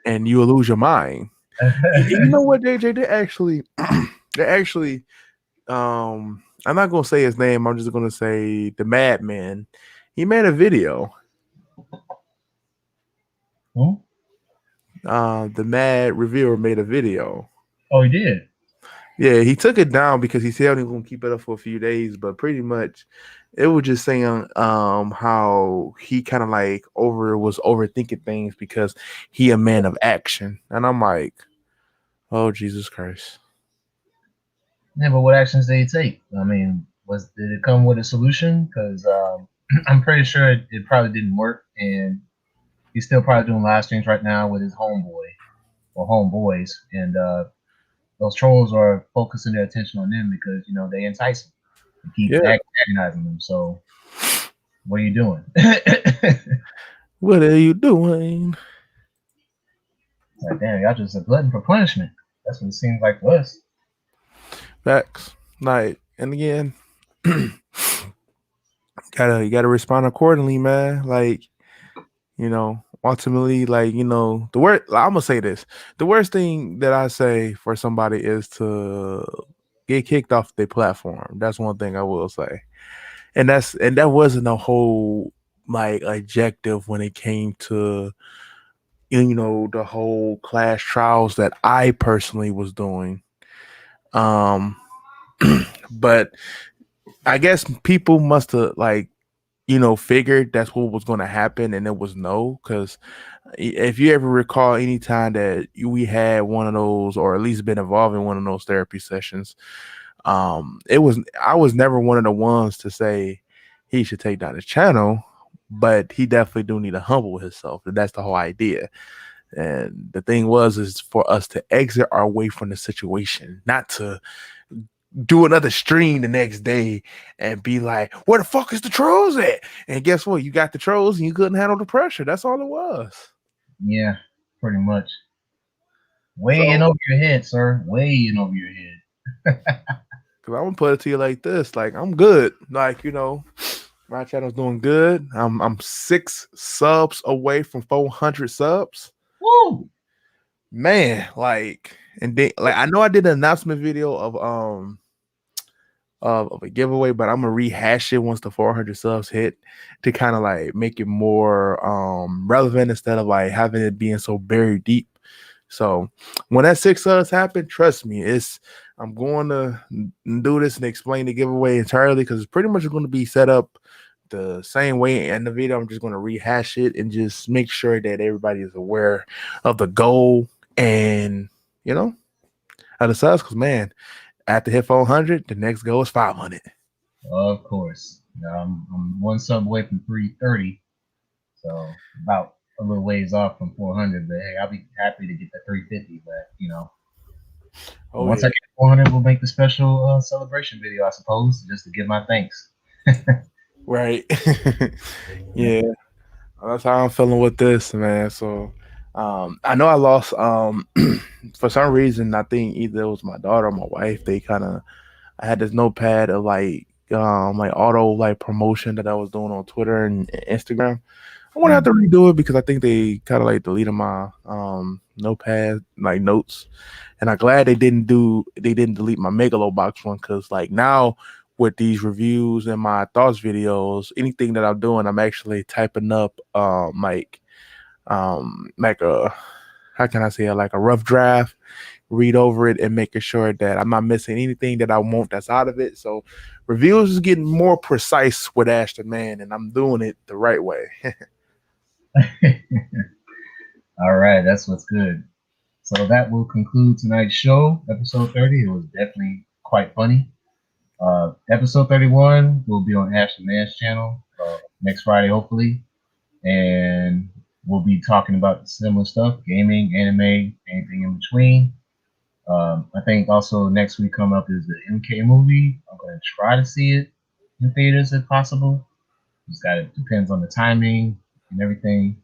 and you will lose your mind. You know what, JJ? They actually, I'm not gonna say his name. I'm just gonna say the Madman. He made a video. Hmm? The Mad Reviewer made a video. Oh, he did. Yeah, he took it down because he said he was gonna keep it up for a few days, but pretty much it was just saying how he kind of like was overthinking things because he a man of action. And I'm like, oh Jesus Christ. Yeah, but what actions did he take? I mean, did it come with a solution? Because I'm pretty sure it probably didn't work, and he's still probably doing live streams right now with his homeboy or homeboys, and those trolls are focusing their attention on them because they entice them and keep Yeah. antagonizing them. So, what are you doing? What are you doing? Like, damn, y'all just a glutton for punishment. That's what it seems like to us. Facts. Like, and again, you gotta respond accordingly, man. Like, ultimately, like, the worst. I'm gonna say this: the worst thing that I say for somebody is to get kicked off their platform. That's one thing I will say, and that wasn't a whole like objective when it came to the whole class trials that I personally was doing. But I guess people must have figured that's what was going to happen, and it was no. Because if you ever recall, any time that we had one of those, or at least been involved in one of those therapy sessions, I was never one of the ones to say he should take down his channel, but he definitely do need to humble himself, and that's the whole idea. And the thing is for us to exit our way from the situation, not to do another stream the next day and be like, where the fuck is the trolls at? And guess what? You got the trolls and you couldn't handle the pressure. That's all it was. Yeah, pretty much. Way in over your head, sir. Way in over your head. Cause I'm gonna put it to you like this: like, I'm good. Like, my channel's doing good. I'm 6 subs away from 400 subs. Woo! Man, like, and then like I know I did an announcement video of a giveaway, but I'm gonna rehash it once the 400 subs hit to kind of like make it more relevant instead of like having it being so buried deep. So when that 6 subs happen, trust me, I'm going to do this and explain the giveaway entirely because it's pretty much going to be set up the same way in the video. I'm just going to rehash it and just make sure that everybody is aware of the goal and how the subs. Because man, after hit 400, the next goal is 500. Of course. I'm 1 sub away from 330, so about a little ways off from 400. But hey, I'll be happy to get the 350. But once I get 400, we'll make the special celebration video, I suppose, just to give my thanks. Right. Yeah. That's how I'm feeling with this, man. So I know I lost for some reason. I think either it was my daughter or my wife. I had this notepad of like auto like promotion that I was doing on Twitter and Instagram. I'm gonna have to redo it because I think they kind of like deleted my notepad like notes, and I'm glad they didn't delete my Megalobox one because like now with these reviews and my thoughts videos, anything that I'm doing, I'm actually typing up like a, how can I say it, like a rough draft, read over it and making sure that I'm not missing anything that I want that's out of it. So reviews is getting more precise with Ashton, man, and I'm doing it the right way. All right, that's what's good. So that will conclude tonight's show, episode 30. It was definitely quite funny. Episode 31 will be on Ashton Man's channel next Friday, hopefully. And we'll be talking about similar stuff, gaming, anime, anything in between. I think also next week coming up is the MK movie. I'm going to try to see it in theaters if possible. It depends on the timing and everything.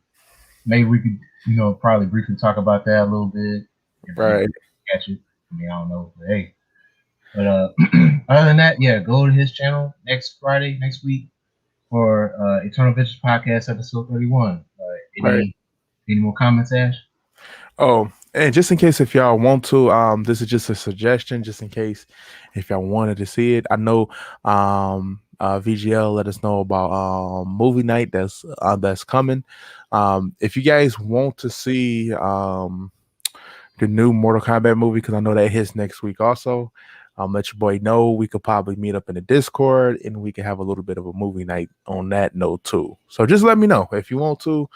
Maybe we could, probably briefly talk about that a little bit. If Right. catch it. I mean, I don't know. But hey. But other than that, yeah, go to his channel next Friday, next week, for Eternal Vicious Podcast episode 31. Right. Any more comments, Ash? Oh, and just in case if y'all want to, this is just a suggestion, just in case if y'all wanted to see it. I know VGL let us know about movie night that's coming. If you guys want to see the new Mortal Kombat movie, because I know that hits next week also, let your boy know. We could probably meet up in the Discord and we could have a little bit of a movie night on that note too. So just let me know if you want to.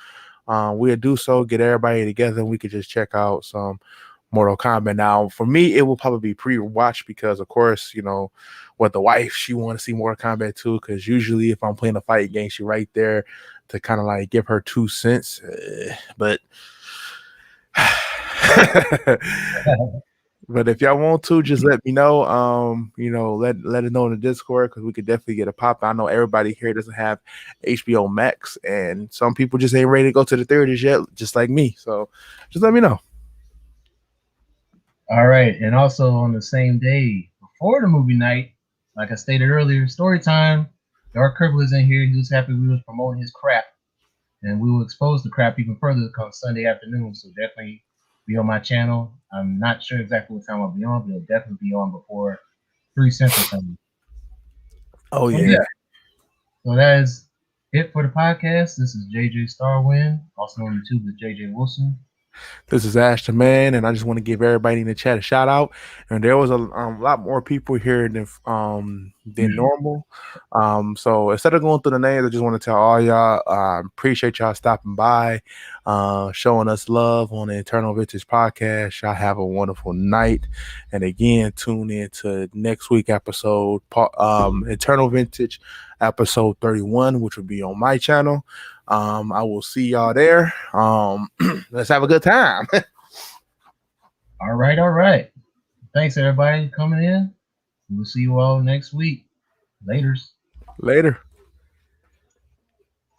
We'll do so, get everybody together, and we could just check out some Mortal Kombat. Now, for me, it will probably be pre-watch because, of course, with the wife, she want to see Mortal Kombat too. Because usually, if I'm playing a fight game, she right there to kind of like give her 2 cents. But but if y'all want to, just let me know. Let it know in the Discord because we could definitely get a pop. I know everybody here doesn't have HBO Max, and some people just ain't ready to go to the theaters yet, just like me. So just let me know. All right, and also on the same day before the movie night, like I stated earlier, story time. Dark Cripple is in here. He was happy we was promoting his crap, and we will expose the crap even further come Sunday afternoon. So definitely be on my channel. I'm not sure exactly what time I'll be on, but it'll definitely be on before 3 Central Time. Oh yeah. So that is it for the podcast. This is JJ Starwind, also on YouTube as JJ Wilson. This is Ashton, man, and I just want to give everybody in the chat a shout out. And there was a lot more people here than normal. So instead of going through the names, I just want to tell all y'all, appreciate y'all stopping by, showing us love on the Eternal Vintage Podcast. Y'all have a wonderful night, and again, tune in to next week episode, Eternal Vintage episode 31, which will be on my channel. I will see y'all there. Let's have a good time. All right. Thanks everybody for coming in. We'll see you all next week. Laters. Later.